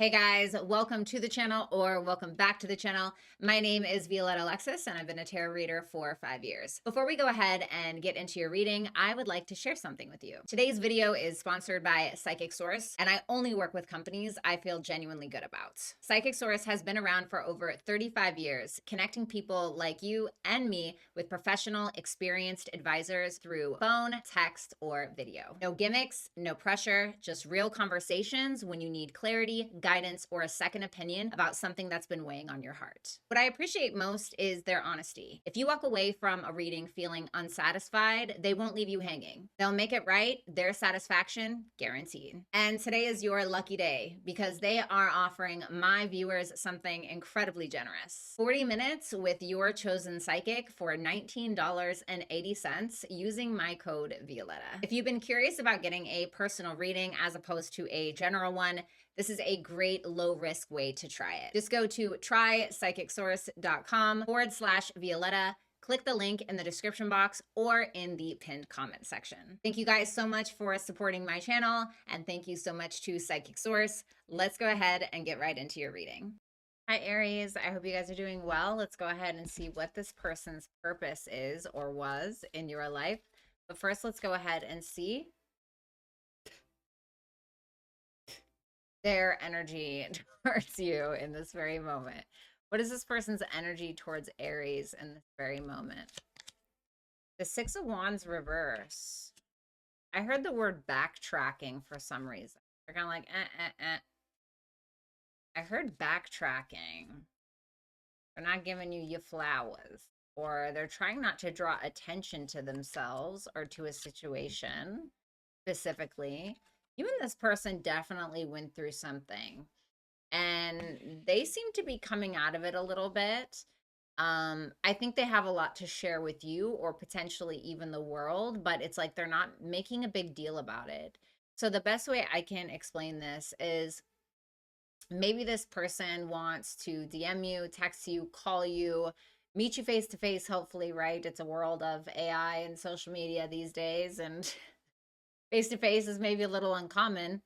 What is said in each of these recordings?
Hey guys, welcome to the channel or welcome back to the channel. My name is Violetta Alexis and I've been a tarot reader for 5 years. Before we go ahead and get into your reading, I would like to share something with you. Today's video is sponsored by Psychic Source, and I only work with companies I feel genuinely good about. Psychic Source has been around for over 35 years, connecting people like you and me with professional, experienced advisors through phone, text, or video. No gimmicks, no pressure, just real conversations when you need clarity, guidance, or a second opinion about something that's been weighing on your heart. What I appreciate most is their honesty. If you walk away from a reading feeling unsatisfied, they won't leave you hanging. They'll make it right, their satisfaction guaranteed. And today is your lucky day because they are offering my viewers something incredibly generous. 40 minutes with your chosen psychic for $19.80 using my code Violetta. If you've been curious about getting a personal reading as opposed to a general one, this is a great low-risk way to try it. Just go to trypsychicsource.com/Violetta. Click the link in the description box or in the pinned comment section. Thank you guys so much for supporting my channel, and thank you so much to Psychic Source. Let's go ahead and get right into your reading. Hi, Aries. I hope you guys are doing well. Let's go ahead and see what this person's purpose is or was in your life. But first, let's go ahead and see their energy towards you in this very moment. What is this person's energy towards Aries in this very moment? The Six of Wands reverse. I heard the word backtracking for some reason. They're kind of like, I heard backtracking. They're not giving you your flowers. Or they're trying not to draw attention to themselves or to a situation specifically. You and this person definitely went through something, and they seem to be coming out of it a little bit. I think they have a lot to share with you or potentially even the world, but it's like they're not making a big deal about it. So the best way I can explain this is maybe this person wants to DM you, text you, call you, meet you face to face, hopefully, right? It's a world of AI and social media these days, and face to face is maybe a little uncommon.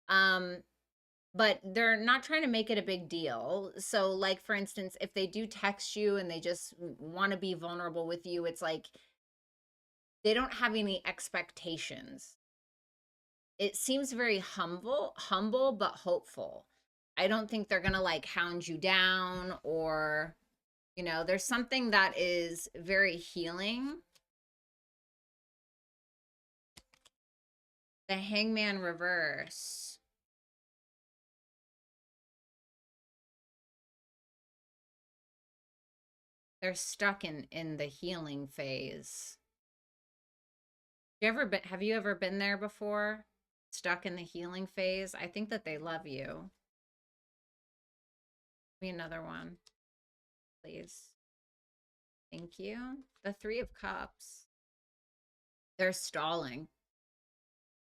But they're not trying to make it a big deal. So, like, for instance, if they do text you and they just want to be vulnerable with you, it's like they don't have any expectations. It seems very humble, but hopeful. I don't think they're going to like hound you down or, there's something that is very healing. The Hangman reverse. They're stuck in the healing phase. Have you ever been there before? Stuck in the healing phase? I think that they love you. Give me another one, please. Thank you. The Three of Cups. They're stalling.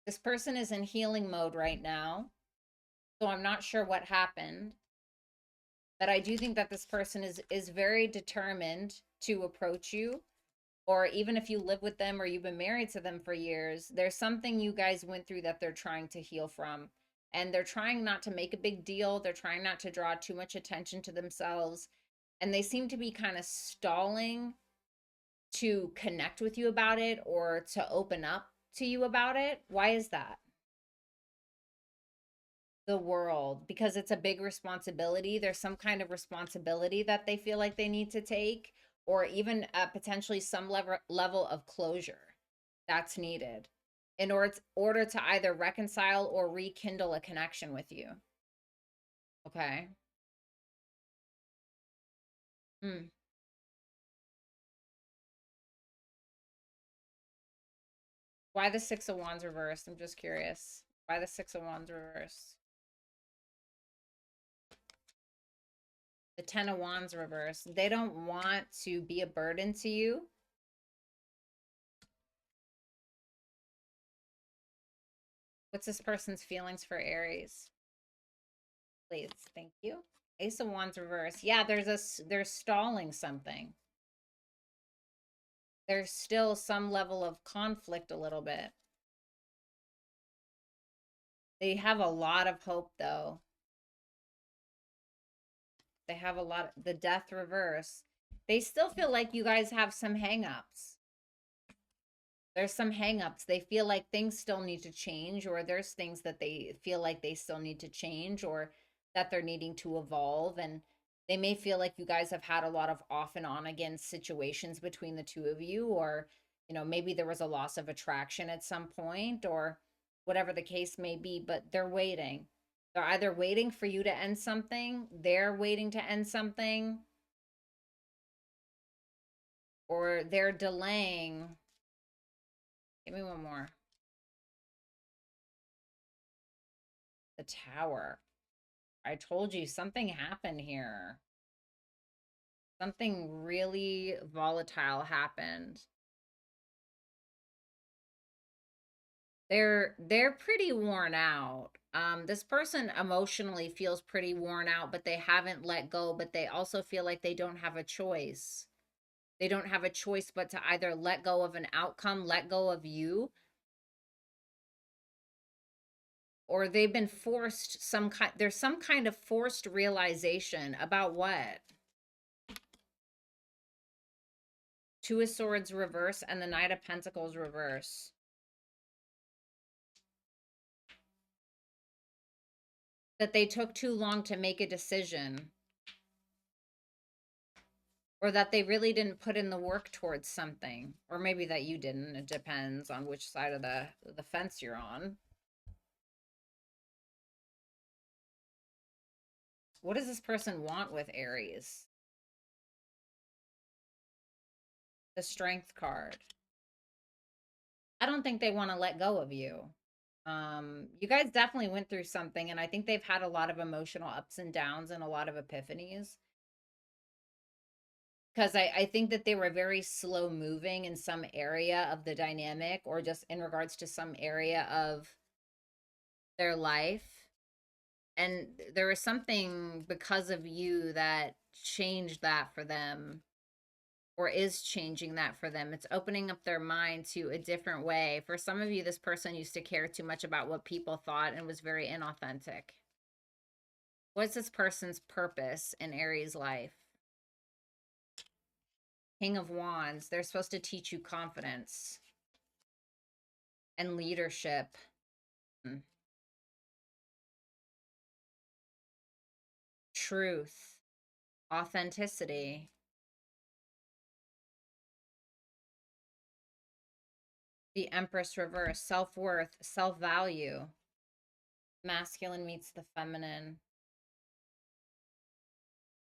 This person is in healing mode right now, so I'm not sure what happened. But I do think that this person is very determined to approach you, or even if you live with them or you've been married to them for years, there's something you guys went through that they're trying to heal from. And they're trying not to make a big deal. They're trying not to draw too much attention to themselves. And they seem to be kind of stalling to connect with you about it or to open up to you about it. Why is that? The World, because it's a big responsibility. There's some kind of responsibility that they feel like they need to take, or even potentially some level of closure that's needed in order to either reconcile or rekindle a connection with you. Okay. Why the Six of Wands reversed? I'm just curious. Why the Six of Wands reversed? The Ten of Wands reversed. They don't want to be a burden to you. What's this person's feelings for Aries? Please, thank you. Ace of Wands reversed. Yeah, they're stalling something. There's still some level of conflict a little bit. They have a lot of hope, though. They have a lot, the death reverse. They still feel like you guys have some hangups. There's some hangups. They feel like things still need to change, or there's things that they feel like they still need to change, or that they're needing to evolve. And they may feel like you guys have had a lot of off and on again situations between the two of you, or, you know, maybe there was a loss of attraction at some point, or whatever the case may be, but they're waiting. They're either waiting for you to end something, they're waiting to end something, or they're delaying. Give me one more. The Tower. I told you something happened here. Something really volatile happened. They're pretty worn out. This person emotionally feels pretty worn out, but they haven't let go, but they also feel like they don't have a choice. They don't have a choice but to either let go of an outcome, let go of you, or they've been forced there's some kind of forced realization about what? Two of Swords reverse and the Knight of Pentacles reverse. That they took too long to make a decision. Or that they really didn't put in the work towards something. Or maybe that you didn't. It depends on which side of the fence you're on. What does this person want with Aries? The Strength card. I don't think they want to let go of you. You guys definitely went through something, and I think they've had a lot of emotional ups and downs and a lot of epiphanies. Because I think that they were very slow moving in some area of the dynamic, or just in regards to some area of their life. And there was something because of you that changed that for them, or is changing that for them. It's opening up their mind to a different way. For some of you, this person used to care too much about what people thought and was very inauthentic. What's this person's purpose in Aries' life? King of Wands. They're supposed to teach you confidence and leadership. Truth, authenticity. The Empress reverse, self-worth, self-value. Masculine meets the feminine.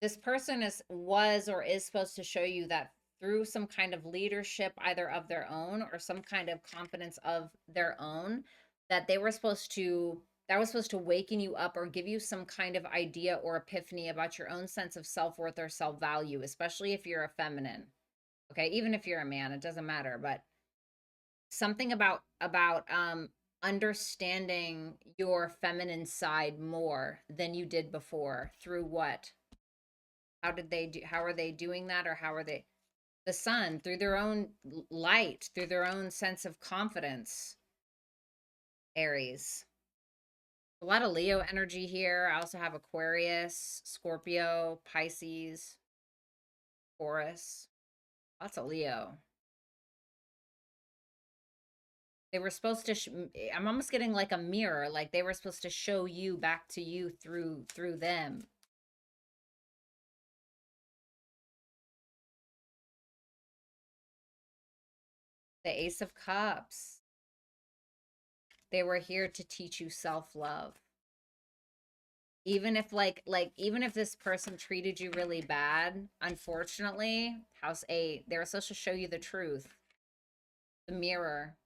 This person was or is supposed to show you that through some kind of leadership, either of their own or some kind of confidence of their own, that they were supposed to, that was supposed to waken you up or give you some kind of idea or epiphany about your own sense of self-worth or self-value, especially if you're a feminine. Okay, even if you're a man, it doesn't matter, but something about understanding your feminine side more than you did before. Through what? How are they doing that? Or how are they? The Sun, through their own light, through their own sense of confidence. Aries. A lot of Leo energy here. I also have Aquarius, Scorpio, Pisces, Taurus. Lots of Leo. They were supposed to I'm almost getting like a mirror, like they were supposed to show you back to you through them. The Ace of Cups. They were here to teach you self-love. Even if even if this person treated you really bad, unfortunately, House 8, they were supposed to show you the truth. The Mirror.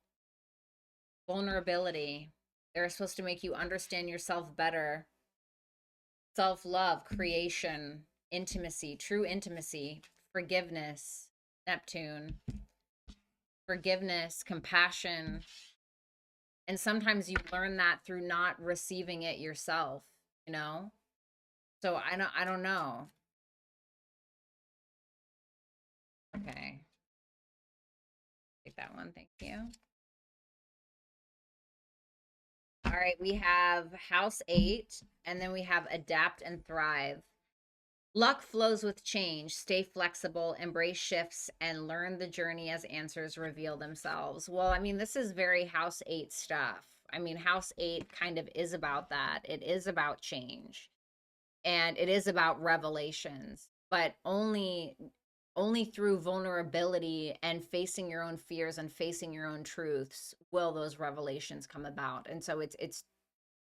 Vulnerability. They're supposed to make you understand yourself better. Self-love, creation, intimacy, true intimacy, forgiveness, Neptune. Forgiveness, compassion. And sometimes you learn that through not receiving it yourself, you know? So I don't know. Okay. Take that one, thank you. All right, we have House 8, and then we have Adapt and Thrive. Luck flows with change. Stay flexible, embrace shifts, and learn the journey as answers reveal themselves. Well, I mean, this is very house 8 stuff. I mean, house 8 kind of is about that. It is about change and it is about revelations, but only through vulnerability and facing your own fears and facing your own truths will those revelations come about. And so it's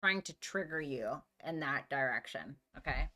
trying to trigger you in that direction. Okay.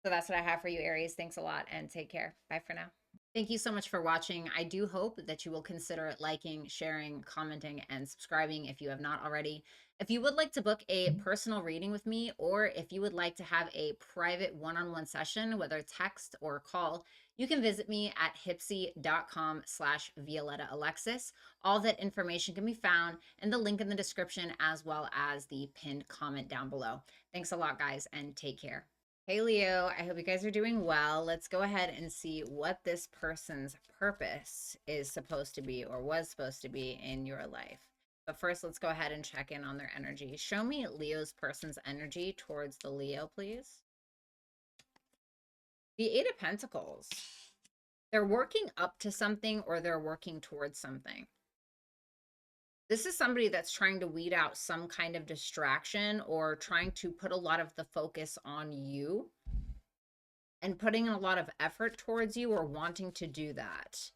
So that's what I have for you, Aries. Thanks a lot and take care. Bye for now. Thank you so much for watching. I do hope that you will consider liking, sharing, commenting, and subscribing if you have not already. If you would like to book a personal reading with me, or if you would like to have a private one-on-one session, whether text or call, you can visit me at hipsy.com/Violetta Alexis. All that information can be found in the link in the description as well as the pinned comment down below. Thanks a lot, guys, and take care. Hey Leo, I hope you guys are doing well. Let's go ahead and see what this person's purpose is supposed to be or was supposed to be in your life. But first, let's go ahead and check in on their energy. Show me Leo's person's energy towards the Leo, please. The Eight of Pentacles. They're working up to something or they're working towards something. This is somebody that's trying to weed out some kind of distraction or trying to put a lot of the focus on you and putting a lot of effort towards you or wanting to do that.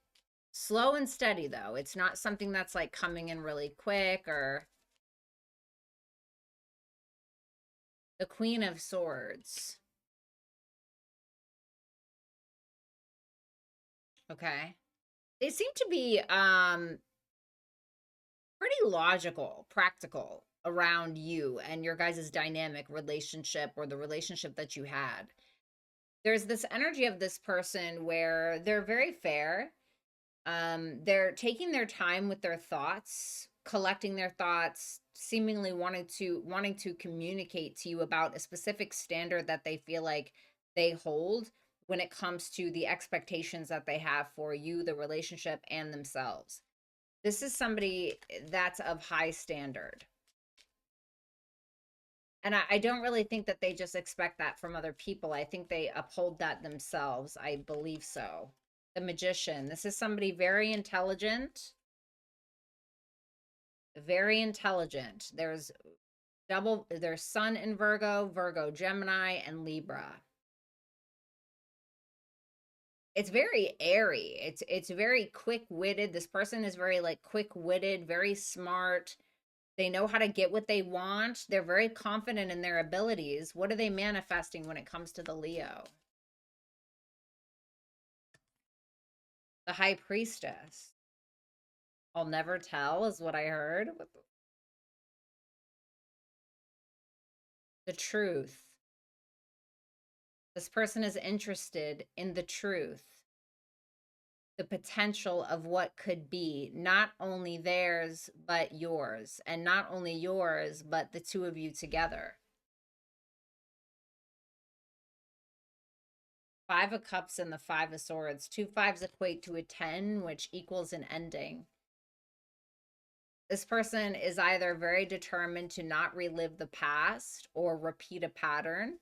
Slow and steady, though. It's not something that's like coming in really quick or... The Queen of Swords. Okay. They seem to be pretty logical, practical around you and your guys' dynamic relationship or the relationship that you had. There's this energy of this person where they're very fair. They're taking their time with their thoughts, collecting their thoughts, seemingly wanting to communicate to you about a specific standard that they feel like they hold when it comes to the expectations that they have for you, the relationship, and themselves. This is somebody that's of high standard. And I don't really think that they just expect that from other people. I think they uphold that themselves. I believe so. The Magician. This is somebody very intelligent. Very intelligent. There's Sun in Virgo, Virgo, Gemini, and Libra. It's very airy. It's very quick-witted. This person is very like quick-witted, very smart. They know how to get what they want. They're very confident in their abilities. What are they manifesting when it comes to the Leo? The High Priestess. I'll never tell is what I heard. The Truth. This person is interested in the truth. The potential of what could be, not only theirs, but yours. And not only yours, but the two of you together. Five of Cups and the Five of Swords. 2 5s equate to a 10, which equals an ending. This person is either very determined to not relive the past or repeat a pattern,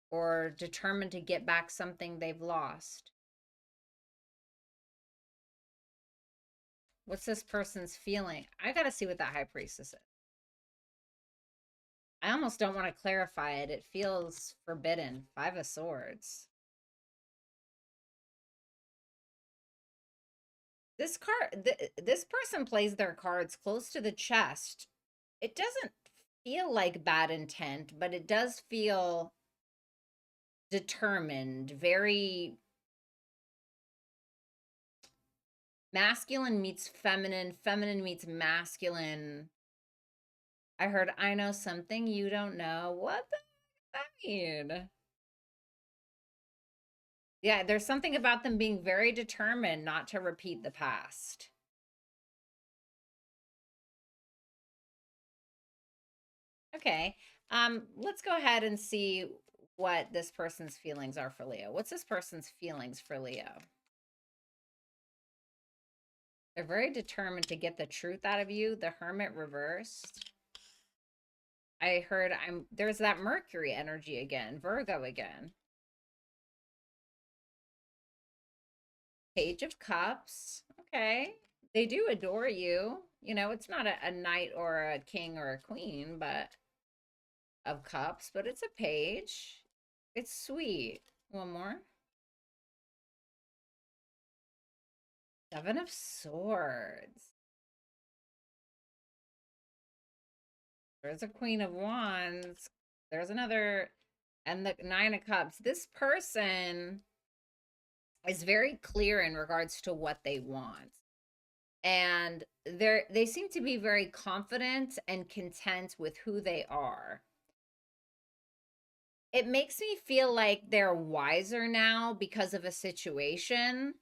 or determined to get back something they've lost. What's this person's feeling? I got to see what that High Priestess is. I almost don't want to clarify it. It feels forbidden. 5 of Swords. This person plays their cards close to the chest. It doesn't feel like bad intent, but it does feel determined, very masculine meets feminine, feminine meets masculine. I heard, I know something you don't know. What the does that mean? Yeah, there's something about them being very determined not to repeat the past. Okay, let's go ahead and see what this person's feelings are for Leo. What's this person's feelings for Leo? They're very determined to get the truth out of you. The Hermit reversed. I heard there's that Mercury energy again, Virgo again. Page of Cups. Okay. They do adore you. You know, it's not a knight or a king or a queen, but of cups, but it's a page. It's sweet. One more. Seven of Swords. There's a Queen of Wands. There's another, and the Nine of Cups. This person is very clear in regards to what they want. And they seem to be very confident and content with who they are. It makes me feel like they're wiser now because of a situation,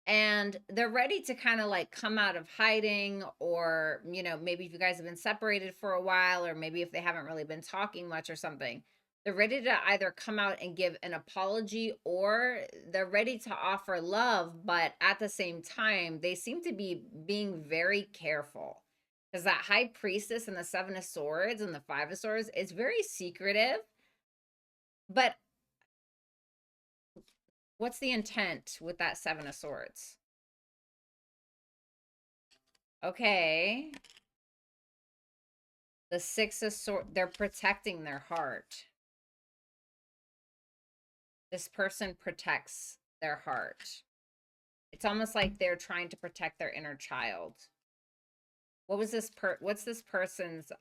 and they're ready to kind of like come out of hiding, or maybe if you guys have been separated for a while, or maybe if they haven't really been talking much or something, they're ready to either come out and give an apology, or they're ready to offer love, but at the same time they seem to be being very careful, because that High Priestess and the Seven of Swords and the Five of Swords is very secretive. But what's the intent with that Seven of Swords? Okay. The Six of Swords, they're protecting their heart. This person protects their heart. It's almost like they're trying to protect their inner child. What's this person's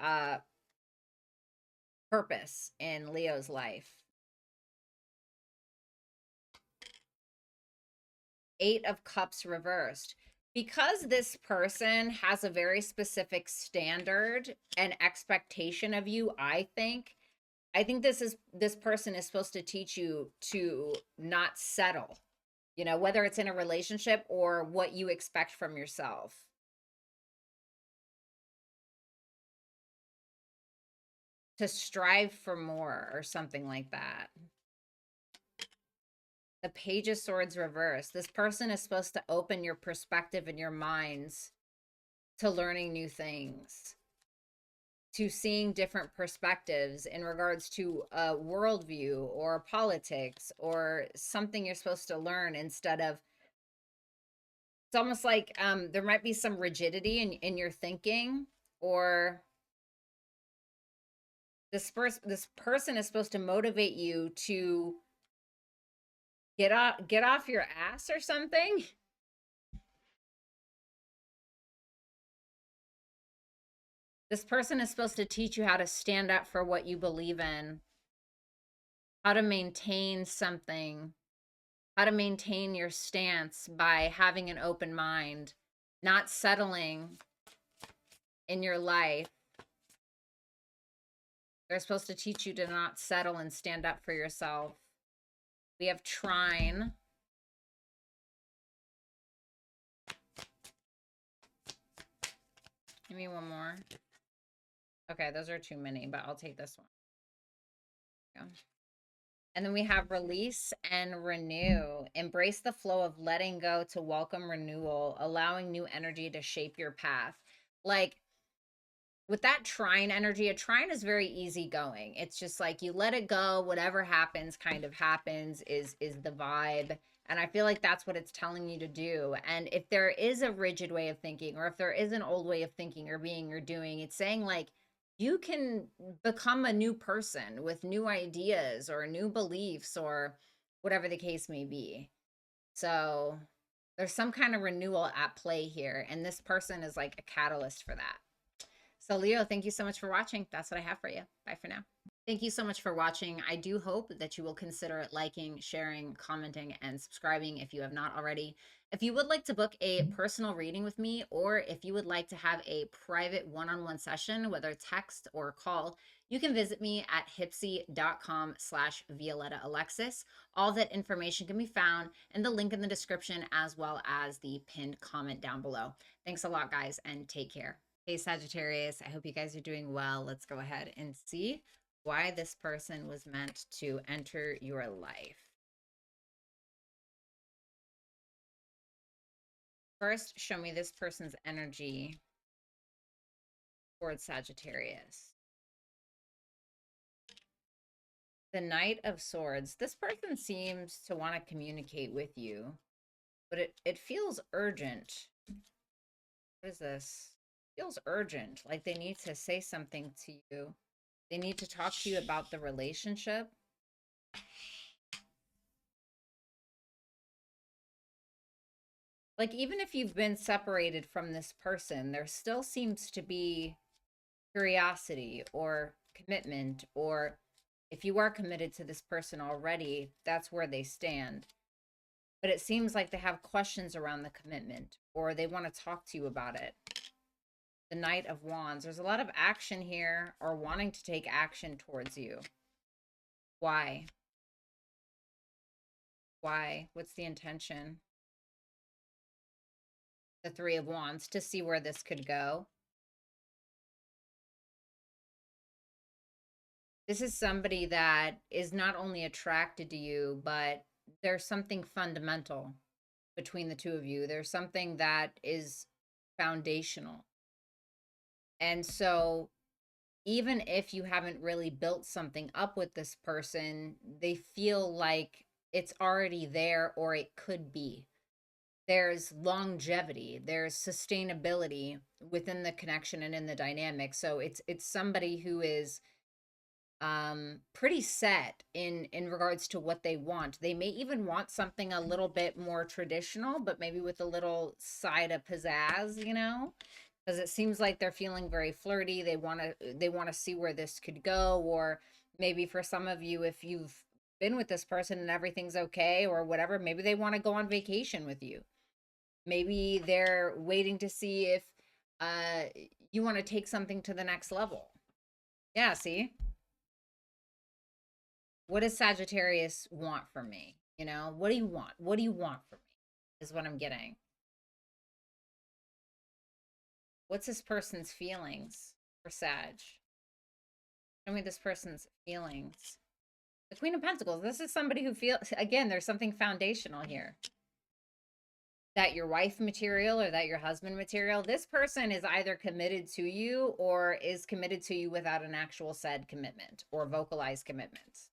purpose in Leo's life? Eight of Cups reversed. Because this person has a very specific standard and expectation of you, I think this person is supposed to teach you to not settle, whether it's in a relationship or what you expect from yourself. To strive for more or something like that. The Page of Swords reversed. This person is supposed to open your perspective and your minds to learning new things, to seeing different perspectives in regards to a worldview or politics or something you're supposed to learn, instead of, it's almost like there might be some rigidity in your thinking, or this person is supposed to motivate you to get off your ass or something. This person is supposed to teach you how to stand up for what you believe in, how to maintain something, how to maintain your stance by having an open mind, not settling in your life. They're supposed to teach you to not settle and stand up for yourself. We have Trine. Give me one more. Okay, those are too many, but I'll take this one. Yeah. And then we have Release and Renew. Embrace the flow of letting go to welcome renewal, allowing new energy to shape your path. Like, with that Trine energy, a Trine is very easygoing. It's just like you let it go, whatever happens kind of happens is the vibe. And I feel like that's what it's telling you to do. And if there is a rigid way of thinking, or if there is an old way of thinking or being or doing, it's saying like, you can become a new person with new ideas or new beliefs or whatever the case may be. So there's some kind of renewal at play here, and this person is like a catalyst for that. So Leo, thank you so much for watching. That's what I have for you. Bye for now. Thank you so much for watching. I do hope that you will consider liking, sharing, commenting, and subscribing if you have not already. If you would like to book a personal reading with me, or if you would like to have a private one-on-one session, whether text or call, you can visit me at hipsy.com/Violetta Alexis. All that information can be found in the link in the description, as well as the pinned comment down below. Thanks a lot, guys, and take care. Hey, Sagittarius, I hope you guys are doing well. Let's go ahead and see why this person was meant to enter your life. First, show me this person's energy towards Sagittarius. The Knight of Swords. This person seems to want to communicate with you, but it feels urgent. What is this? Feels urgent, like they need to say something to you. They need to talk to you about the relationship. Like, even if you've been separated from this person, there still seems to be curiosity or commitment, or if you are committed to this person already, that's where they stand. But it seems like they have questions around the commitment, or they want to talk to you about it. The Knight of Wands. There's a lot of action here, or wanting to take action towards you. Why? Why? What's the intention? The Three of Wands, to see where this could go. This is somebody that is not only attracted to you, but there's something fundamental between the two of you. There's something that is foundational. And so even if you haven't really built something up with this person, they feel like it's already there, or it could be. There's longevity, there's sustainability within the connection and in the dynamic. So it's somebody who is pretty set in regards to what they want. They may even want something a little bit more traditional, but maybe with a little side of pizzazz, you know, because it seems like they're feeling very flirty. They want to see where this could go. Or maybe for some of you, if you've been with this person and everything's okay or whatever, maybe they want to go on vacation with you. Maybe they're waiting to see if you want to take something to the next level. Yeah, see? What does Sagittarius want from me? You know, what do you want? What do you want from me? Is what I'm getting. What's this person's feelings for Sag? Show me this person's feelings. The Queen of Pentacles. This is somebody who feels, again, there's something foundational here. That your wife material or that your husband material. This person is either committed to you or is committed to you without an actual said commitment or vocalized commitments.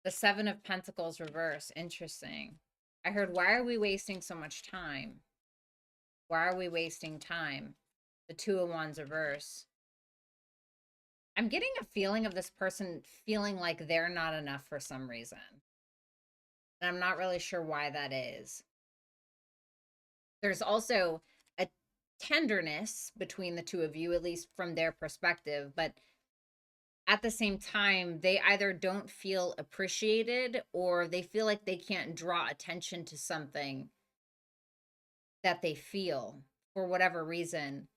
The Seven of Pentacles reverse. Interesting. I heard, why are we wasting so much time? Why are we wasting time? The Two of Wands reverse. I'm getting a feeling of this person feeling like they're not enough for some reason. And I'm not really sure why that is. There's also a tenderness between the two of you, at least from their perspective, but at the same time, they either don't feel appreciated or they feel like they can't draw attention to something that they feel for whatever reason.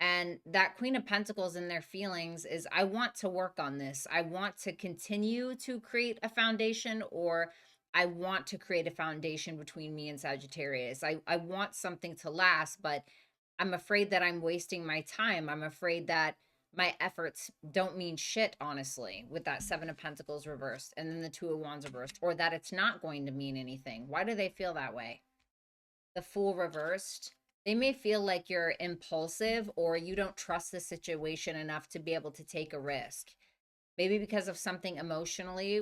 And that Queen of Pentacles in their feelings is, I want to work on this. I want to continue to create a foundation, or I want to create a foundation between me and Sagittarius. I want something to last, but I'm afraid that I'm wasting my time. I'm afraid that my efforts don't mean shit, honestly, with that Seven of Pentacles reversed and then the Two of Wands reversed, or that it's not going to mean anything. Why do they feel that way? The Fool reversed. They may feel like you're impulsive or you don't trust the situation enough to be able to take a risk. Maybe because of something emotionally.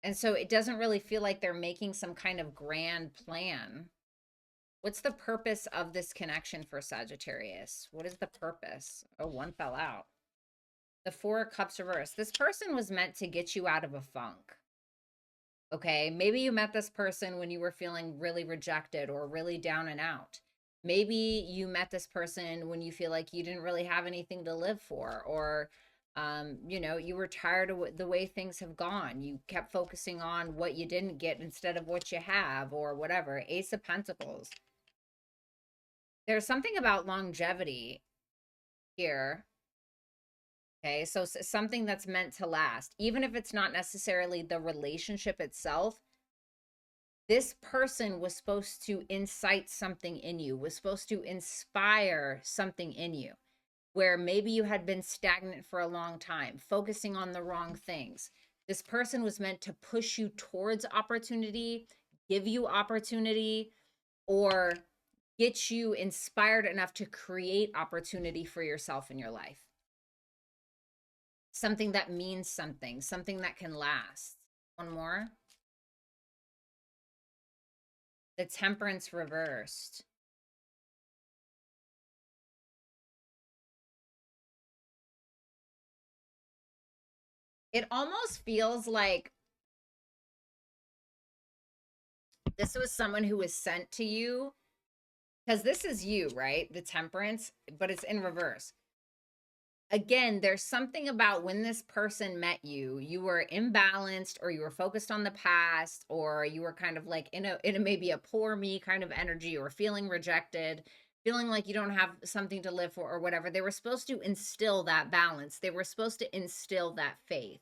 And so it doesn't really feel like they're making some kind of grand plan. What's the purpose of this connection for Sagittarius? What is the purpose? Oh, one fell out. The Four of Cups reversed. This person was meant to get you out of a funk. Okay, maybe you met this person when you were feeling really rejected or really down and out. Maybe you met this person when you feel like you didn't really have anything to live for, or you know, you were tired of the way things have gone. You kept focusing on what you didn't get instead of what you have, or whatever. Ace of Pentacles. There's something about longevity here. Okay, so something that's meant to last, even if it's not necessarily the relationship itself. This person was supposed to incite something in you, was supposed to inspire something in you, where maybe you had been stagnant for a long time, focusing on the wrong things. This person was meant to push you towards opportunity, give you opportunity, or get you inspired enough to create opportunity for yourself in your life. Something that means something, something that can last. One more. The Temperance reversed. It almost feels like this was someone who was sent to you, because this is you, right? The Temperance, but it's in reverse. Again, there's something about when this person met you, you were imbalanced, or you were focused on the past, or you were kind of like in a maybe a poor me kind of energy, or feeling rejected, feeling like you don't have something to live for or whatever. They were supposed to instill that balance. They were supposed to instill that faith.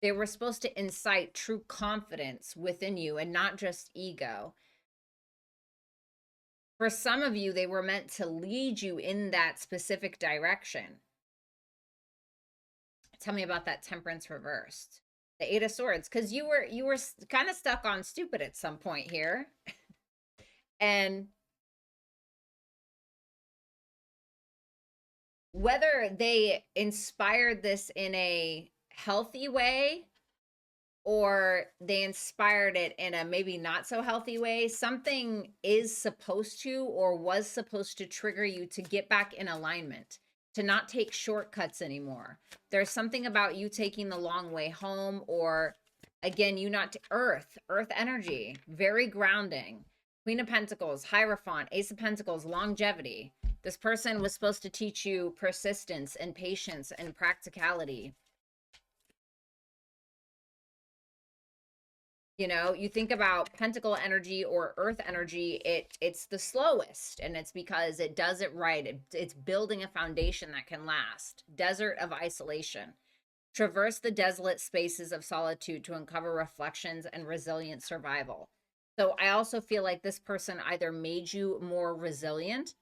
They were supposed to incite true confidence within you and not just ego. For some of you, they were meant to lead you in that specific direction. Tell me about that Temperance reversed. The Eight of Swords, because you were kind of stuck on stupid at some point here. And whether they inspired this in a healthy way or they inspired it in a maybe not so healthy way, something is supposed to or was supposed to trigger you to get back in alignment, to not take shortcuts anymore. There's something about you taking the long way home, or again, you not earth energy, very grounding. Queen of Pentacles, Hierophant, Ace of Pentacles, longevity. This person was supposed to teach you persistence and patience and practicality. You know, you think about pentacle energy or earth energy, it's the slowest, and it's because it does it right. It's building a foundation that can last. Desert of isolation. Traverse the desolate spaces of solitude to uncover reflections and resilient survival. So I also feel like this person either made you more resilient,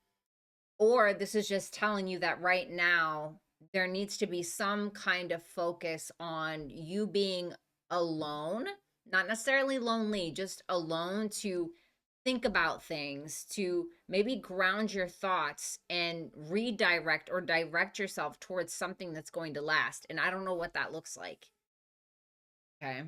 or this is just telling you that right now there needs to be some kind of focus on you being alone. Not necessarily lonely, just alone, to think about things, to maybe ground your thoughts and redirect or direct yourself towards something that's going to last. And I don't know what that looks like. Okay.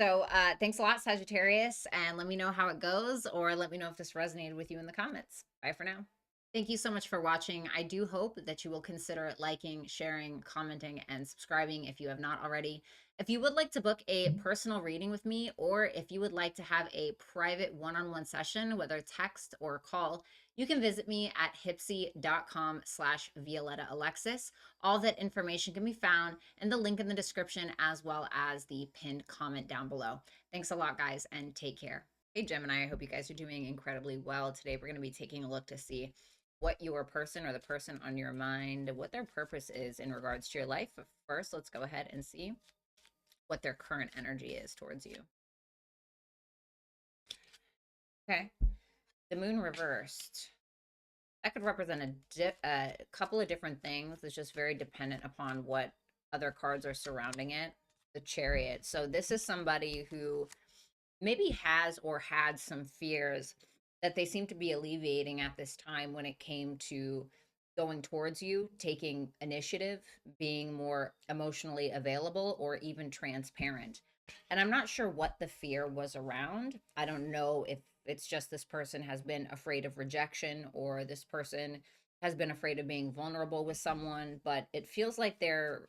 So thanks a lot, Sagittarius. And let me know how it goes, or let me know if this resonated with you in the comments. Bye for now. Thank you so much for watching. I do hope that you will consider liking, sharing, commenting, and subscribing if you have not already. If you would like to book a personal reading with me, or if you would like to have a private one-on-one session, whether text or call, you can visit me at hipsy.com/Violetta Alexis. All that information can be found in the link in the description, as well as the pinned comment down below. Thanks a lot, guys, and take care. Hey, Gemini, I hope you guys are doing incredibly well. Today, we're going to be taking a look to see what your person or the person on your mind, what their purpose is in regards to your life. But first, let's go ahead and see what their current energy is towards you. Okay. The Moon reversed. That could represent a couple of different things. It's just very dependent upon what other cards are surrounding it. The Chariot. So this is somebody who maybe has or had some fears that they seem to be alleviating at this time when it came to going towards you, taking initiative, being more emotionally available, or even transparent. And I'm not sure what the fear was around. I don't know if it's just this person has been afraid of rejection, or this person has been afraid of being vulnerable with someone, but it feels like they're,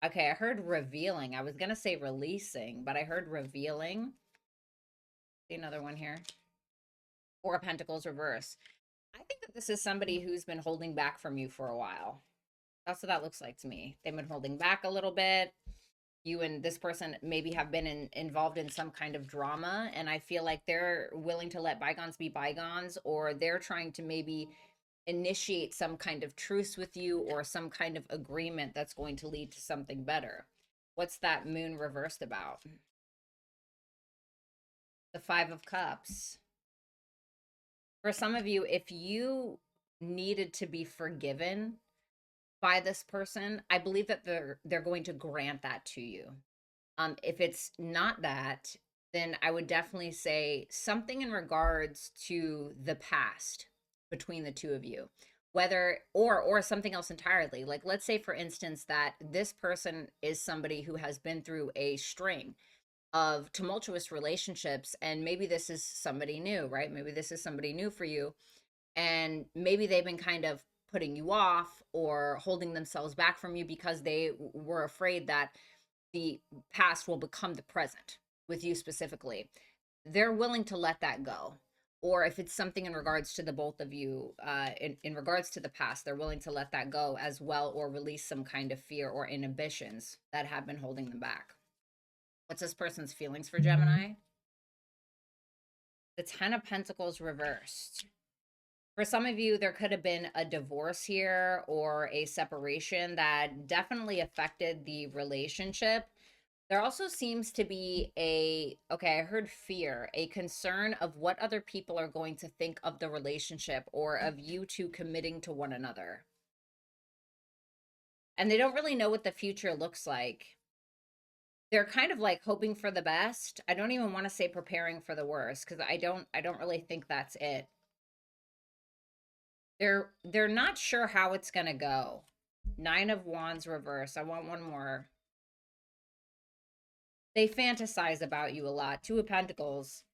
okay, I heard revealing. I was going to say releasing, but I heard revealing. See another one here. Four of Pentacles reverse. I think that this is somebody who's been holding back from you for a while. That's what that looks like to me. They've been holding back a little bit. You and this person maybe have been involved in some kind of drama, and I feel like they're willing to let bygones be bygones, or they're trying to maybe initiate some kind of truce with you, or some kind of agreement that's going to lead to something better. What's that Moon reversed about? The Five of Cups. For some of you, if you needed to be forgiven by this person, I believe that they're going to grant that to you. If it's not that, then I would definitely say something in regards to the past between the two of you, whether or something else entirely. Like, let's say for instance that this person is somebody who has been through a string of tumultuous relationships, and maybe this is somebody new, right? Maybe this is somebody new for you, and maybe they've been kind of putting you off or holding themselves back from you because they were afraid that the past will become the present with you specifically. They're willing to let that go. Or if it's something in regards to the both of you, in regards to the past, they're willing to let that go as well, or release some kind of fear or inhibitions that have been holding them back. What's this person's feelings for Gemini? The Ten of Pentacles reversed. For some of you, there could have been a divorce here or a separation that definitely affected the relationship. There also seems to be okay, I heard fear, a concern of what other people are going to think of the relationship or of you two committing to one another. And they don't really know what the future looks like. They're kind of like hoping for the best. I don't even want to say preparing for the worst, because I don't really think that's it. They're not sure how it's gonna go. Nine of Wands reverse. I want one more. They fantasize about you a lot. Two of Pentacles.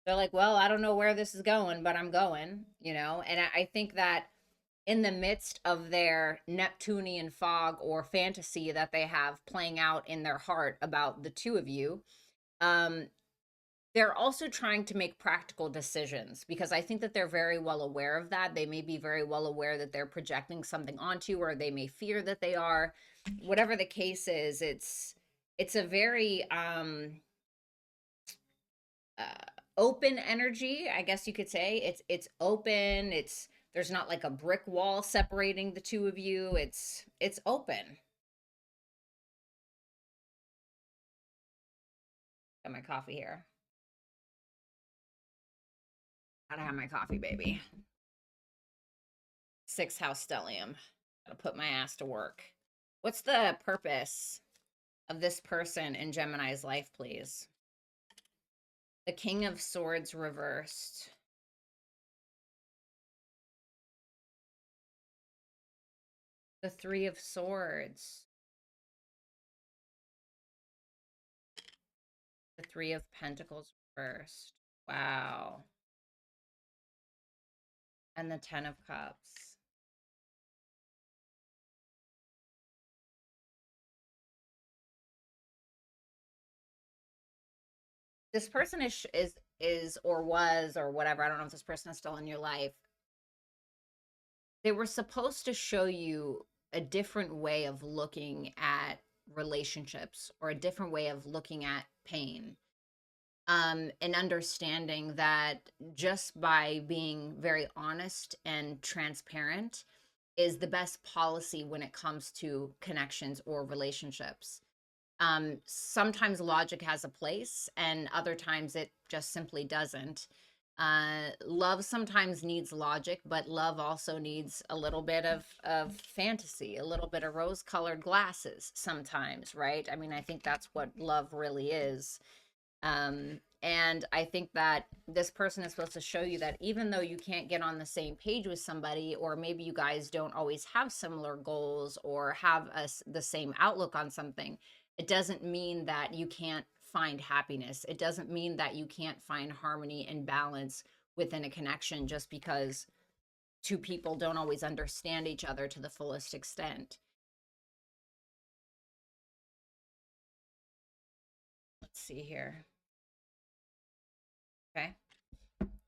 They're like, well, I don't know where this is going, but I'm going, you know? And I think that in the midst of their Neptunian fog or fantasy that they have playing out in their heart about the two of you, they're also trying to make practical decisions, because I think that they're very well aware of that. They may be very well aware that they're projecting something onto you, or they may fear that they are. Whatever the case is, it's a very open energy, I guess you could say. It's open. There's not like a brick wall separating the two of you. It's open. Got my coffee here. Gotta have my coffee, baby. Sixth house stellium. Gotta put my ass to work. What's the purpose of this person in Gemini's life, please? The King of Swords reversed. The Three of Swords. The Three of Pentacles reversed. Wow. And the Ten of Cups. This person is or was or whatever. I don't know if this person is still in your life. They were supposed to show you a different way of looking at relationships, or a different way of looking at pain. And understanding that just by being very honest and transparent is the best policy when it comes to connections or relationships. Sometimes logic has a place, and other times it just simply doesn't. Love sometimes needs logic, but love also needs a little bit of fantasy, a little bit of rose-colored glasses sometimes, right? I mean, I think that's what love really is. And I think that this person is supposed to show you that even though you can't get on the same page with somebody, or maybe you guys don't always have similar goals or have the same outlook on something, it doesn't mean that you can't find happiness. It doesn't mean that you can't find harmony and balance within a connection, just because two people don't always understand each other to the fullest extent. Let's see here. Okay.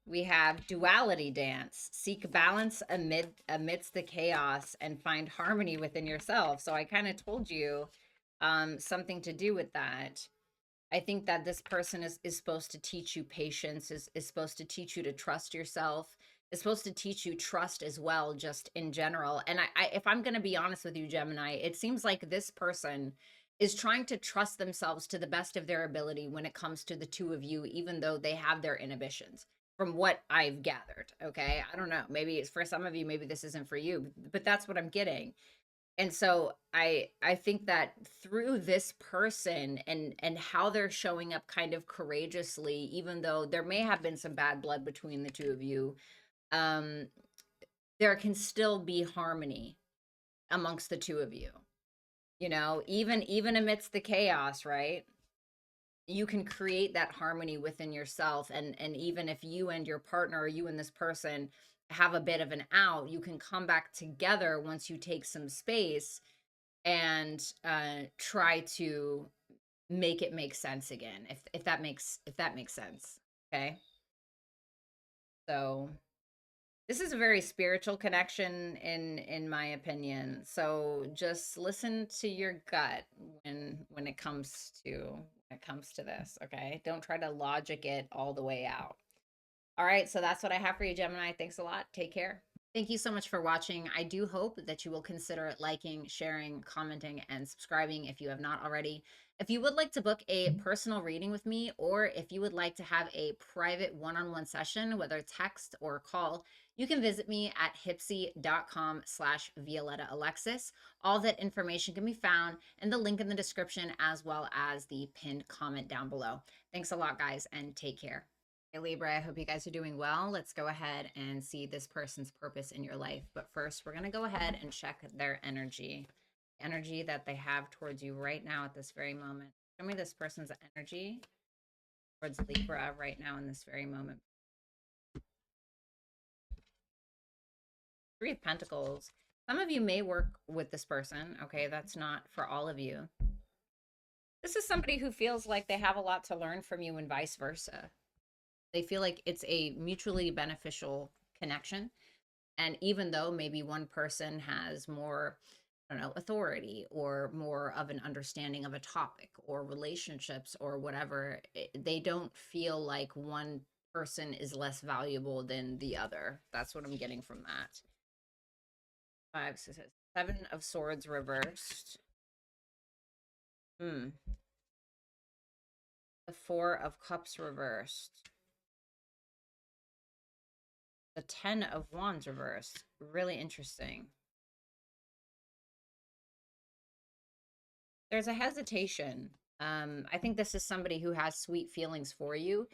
We have duality dance. Seek balance amidst the chaos and find harmony within yourself. So I kind of told you something to do with that. I think that this person is supposed to teach you patience, is supposed to teach you to trust yourself, is supposed to teach you trust as well, just in general. And if I'm going to be honest with you, Gemini, it seems like this person is trying to trust themselves to the best of their ability when it comes to the two of you, even though they have their inhibitions, from what I've gathered. Okay. I don't know. Maybe it's for some of you, maybe this isn't for you, but that's what I'm getting. And so I think that through this person and how they're showing up kind of courageously, even though there may have been some bad blood between the two of you, um, there can still be harmony amongst the two of you. You know, even amidst the chaos, right? You can create that harmony within yourself, and even if you and your partner, or you and this person, have a bit of an out, you can come back together once you take some space and try to make it make sense again, if that makes sense. Okay, so this is a very spiritual connection in my opinion, so just listen to your gut when it comes to this. Okay, don't try to logic it all the way out. All right, so that's what I have for you, Gemini. Thanks a lot. Take care. Thank you so much for watching. I do hope that you will consider liking, sharing, commenting, and subscribing if you have not already. If you would like to book a personal reading with me, or if you would like to have a private one-on-one session, whether text or call, you can visit me at hipsy.com/Violetta Alexis. All that information can be found in the link in the description, as well as the pinned comment down below. Thanks a lot, guys, and take care. Hey Libra, I hope you guys are doing well. Let's go ahead and see this person's purpose in your life. But first, we're going to go ahead and check their energy that they have towards you right now at this very moment. Show me this person's energy towards Libra right now in this very moment. Three of Pentacles. Some of you may work with this person. Okay, that's not for all of you. This is somebody who feels like they have a lot to learn from you and vice versa. They feel like it's a mutually beneficial connection. And even though maybe one person has more, I don't know, authority or more of an understanding of a topic or relationships or whatever, they don't feel like one person is less valuable than the other. That's what I'm getting from that. Five, six, Seven of Swords reversed. The Four of Cups reversed. The Ten of Wands reversed. Really interesting. There's a hesitation. I think this is somebody who has sweet feelings for you.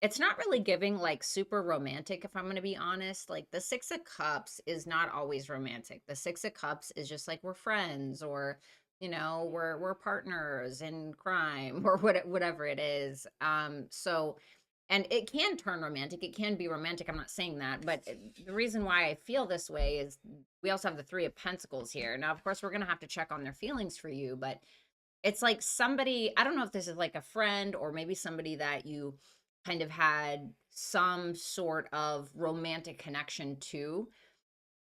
It's not really giving like super romantic, if I'm going to be honest. Like the Six of Cups is not always romantic. The Six of Cups is just like we're friends, or you know, we're partners in crime, or whatever it is. So and it can turn romantic. It can be romantic. I'm not saying that, but the reason why I feel this way is we also have the Three of Pentacles here. Now, of course, we're going to have to check on their feelings for you, but it's like somebody, I don't know if this is like a friend or maybe somebody that you kind of had some sort of romantic connection to,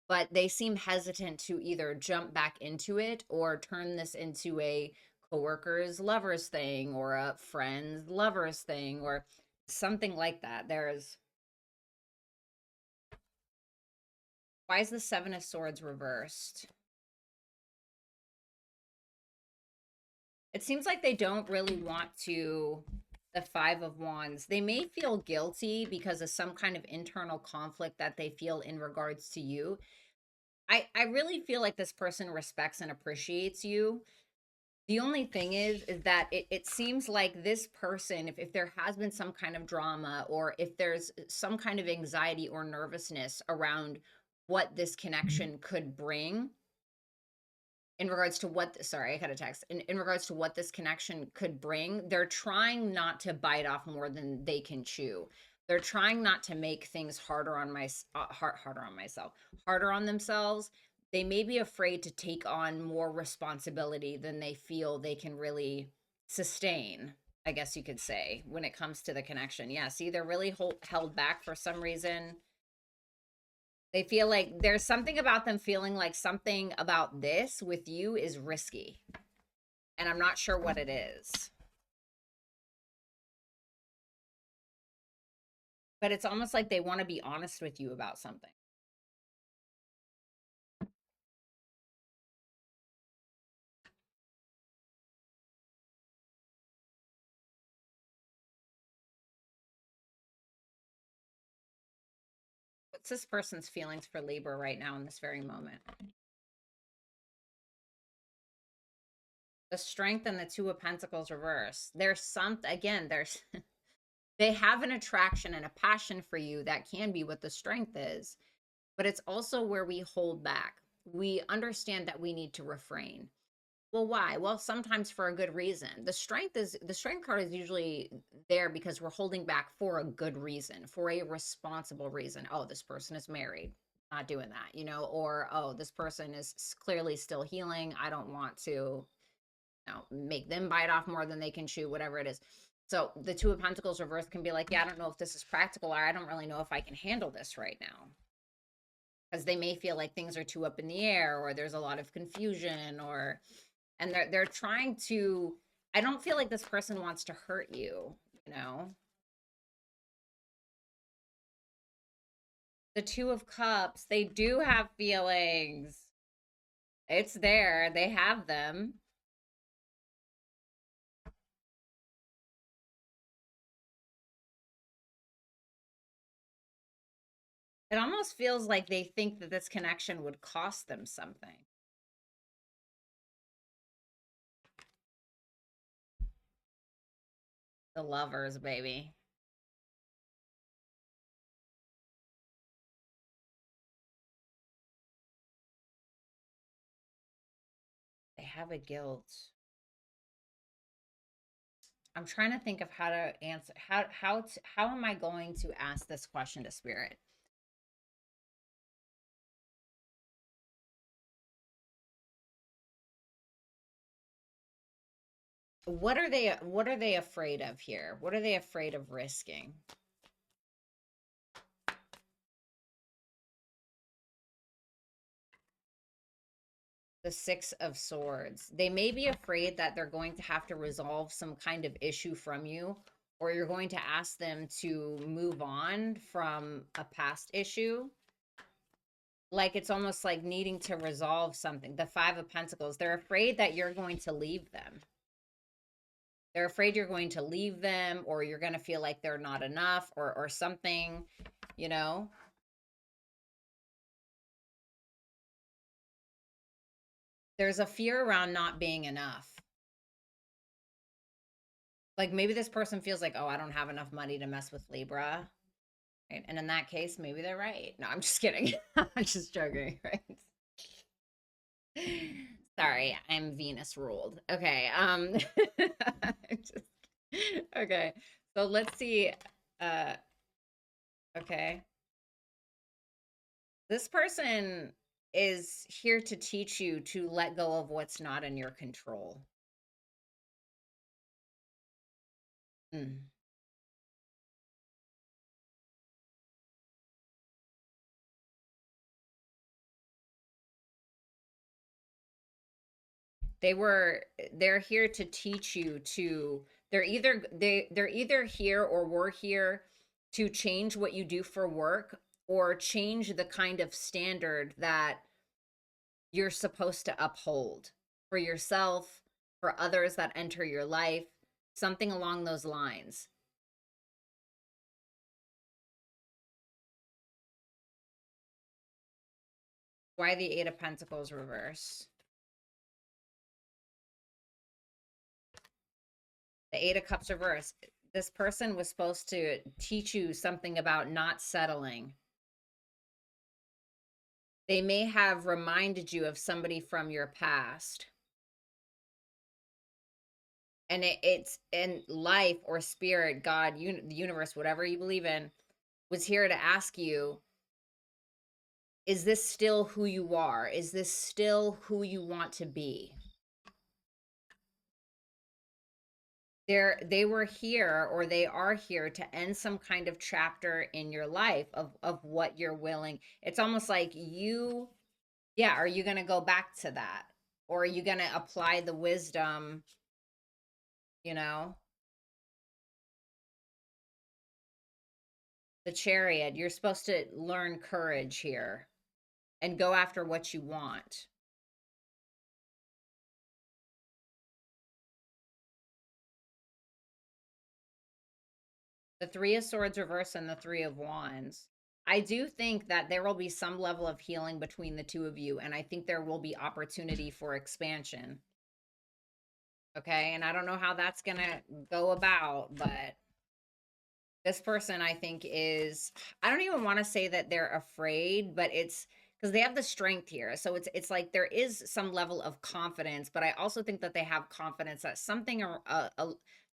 but they seem hesitant to either jump back into it or turn this into a coworkers lovers thing or a friends lovers thing or something like that. Why is the Seven of Swords reversed? It seems like they don't really want to. The Five of Wands. They may feel guilty because of some kind of internal conflict that they feel in regards to you. I really feel like this person respects and appreciates you. The only thing is that it seems like this person, if there has been some kind of drama or if there's some kind of anxiety or nervousness around what this connection could bring, in regards to what, sorry, I got a text, in regards to what this connection could bring, they're trying not to bite off more than they can chew. They're trying not to make things harder on harder on myself, harder on themselves. They may be afraid to take on more responsibility than they feel they can really sustain, I guess you could say, when it comes to the connection. Yeah, see, they're really held back for some reason. They feel like there's something about them feeling like something about this with you is risky. And I'm not sure what it is. But it's almost like they want to be honest with you about something. What's this person's feelings for Libra right now in this very moment? The Strength and the Two of Pentacles reverse. There's again, there's they have an attraction and a passion for you that can be what the Strength is, but it's also where we hold back. We understand that we need to refrain. Well, why? Well, sometimes for a good reason. The Strength card is usually there because we're holding back for a good reason, for a responsible reason. Oh, this person is married, not doing that, or oh, this person is clearly still healing. I don't want to, make them bite off more than they can chew, whatever it is. So the Two of Pentacles reverse can be like, yeah, I don't know if this is practical, or I don't really know if I can handle this right now. Because they may feel like things are too up in the air, or there's a lot of confusion, and they're trying to, I don't feel like this person wants to hurt you, The Two of Cups, they do have feelings. It's there. They have them. It almost feels like they think that this connection would cost them something. The Lovers, baby. They have a guilt. I'm trying to think of how to answer how am I going to ask this question to Spirit? What are they afraid of here? What are they afraid of risking? The Six of Swords. They may be afraid that they're going to have to resolve some kind of issue from you, or you're going to ask them to move on from a past issue. Like it's almost like needing to resolve something. The Five of Pentacles. They're afraid that you're going to leave them. They're afraid you're going to leave them, or you're going to feel like they're not enough, or something, you know? There's a fear around not being enough. Like maybe this person feels like, oh, I don't have enough money to mess with Libra. Right? And in that case, maybe they're right. No, I'm just kidding. I'm just joking, right? Sorry, I'm Venus ruled. Okay. Just, okay. So let's see. Uh okay. This person is here to teach you to let go of what's not in your control. Mm. They're here to teach you to, they're either here or were here to change what you do for work, or change the kind of standard that you're supposed to uphold for yourself, for others that enter your life, something along those lines. Why the Eight of Pentacles reverse? The Eight of Cups reverse. This person was supposed to teach you something about not settling. They may have reminded you of somebody from your past. And it's in life or spirit, God, the universe, whatever you believe in, was here to ask you, is this still who you are? Is this still who you want to be? They were here, or they are here to end some kind of chapter in your life of what you're willing. It's almost like yeah, are you going to go back to that? Or are you going to apply the wisdom, you know? The Chariot, you're supposed to learn courage here and go after what you want. The Three of Swords reverse and the Three of Wands. I do think that there will be some level of healing between the two of you, and I think there will be opportunity for expansion. Okay. And I don't know how that's going to go about, but this person, I think, is, I don't even want to say that they're afraid, but it's because they have the strength here. So it's like there is some level of confidence, but I also think that they have confidence that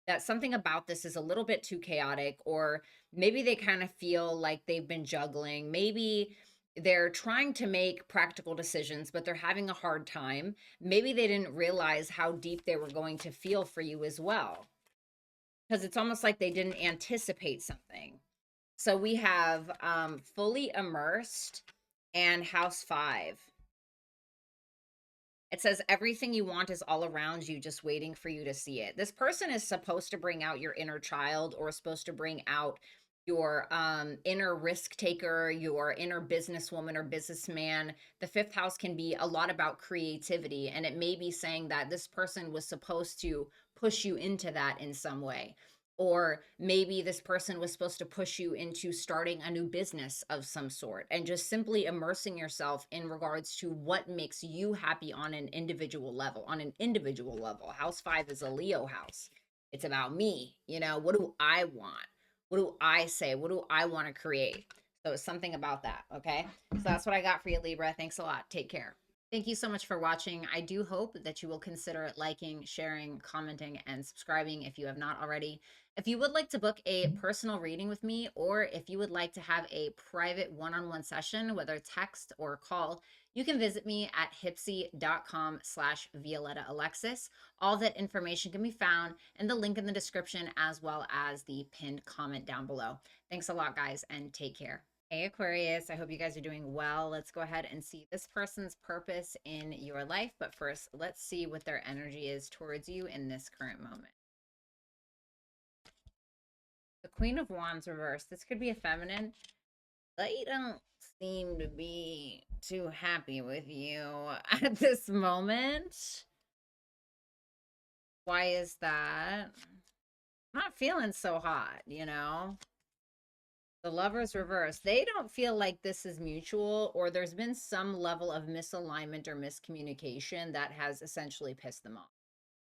that something about this is a little bit too chaotic, or maybe they kind of feel like they've been juggling. Maybe they're trying to make practical decisions, but they're having a hard time. Maybe they didn't realize how deep they were going to feel for you as well, because it's almost like they didn't anticipate something. So we have fully immersed and house 5. It says everything you want is all around you, just waiting for you to see it. This person is supposed to bring out your inner child, or supposed to bring out your inner risk taker, your inner businesswoman or businessman. The 5th house can be a lot about creativity, and it may be saying that this person was supposed to push you into that in some way. Or maybe this person was supposed to push you into starting a new business of some sort, and just simply immersing yourself in regards to what makes you happy on an individual level. House 5 is a Leo house. It's about me. What do I want? What do I say? What do I want to create? So it's something about that. Okay. So that's what I got for you, Libra. Thanks a lot. Take care. Thank you so much for watching. I do hope that you will consider liking, sharing, commenting, and subscribing if you have not already. If you would like to book a personal reading with me, or if you would like to have a private one-on-one session, whether text or call, you can visit me at hipsy.com/Violetta Alexis. All that information can be found in the link in the description, as well as the pinned comment down below. Thanks a lot, guys, and take care. Hey, Aquarius, I hope you guys are doing well. Let's go ahead and see this person's purpose in your life. But first, let's see what their energy is towards you in this current moment. The Queen of Wands reversed. This could be a feminine. They don't seem to be too happy with you at this moment. Why is that? I'm not feeling so hot, The Lovers reverse. They don't feel like this is mutual, or there's been some level of misalignment or miscommunication that has essentially pissed them off.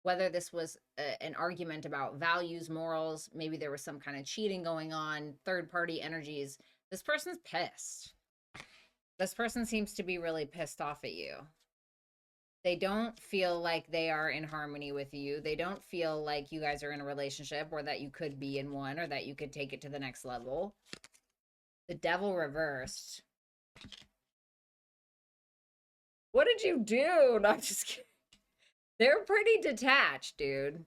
Whether this was an argument about values, morals, maybe there was some kind of cheating going on, third-party energies. This person's pissed. This person seems to be really pissed off at you. They don't feel like they are in harmony with you. They don't feel like you guys are in a relationship, or that you could be in one, or that you could take it to the next level. The Devil reversed. What did you do? No, I'm just kidding. They're pretty detached, dude.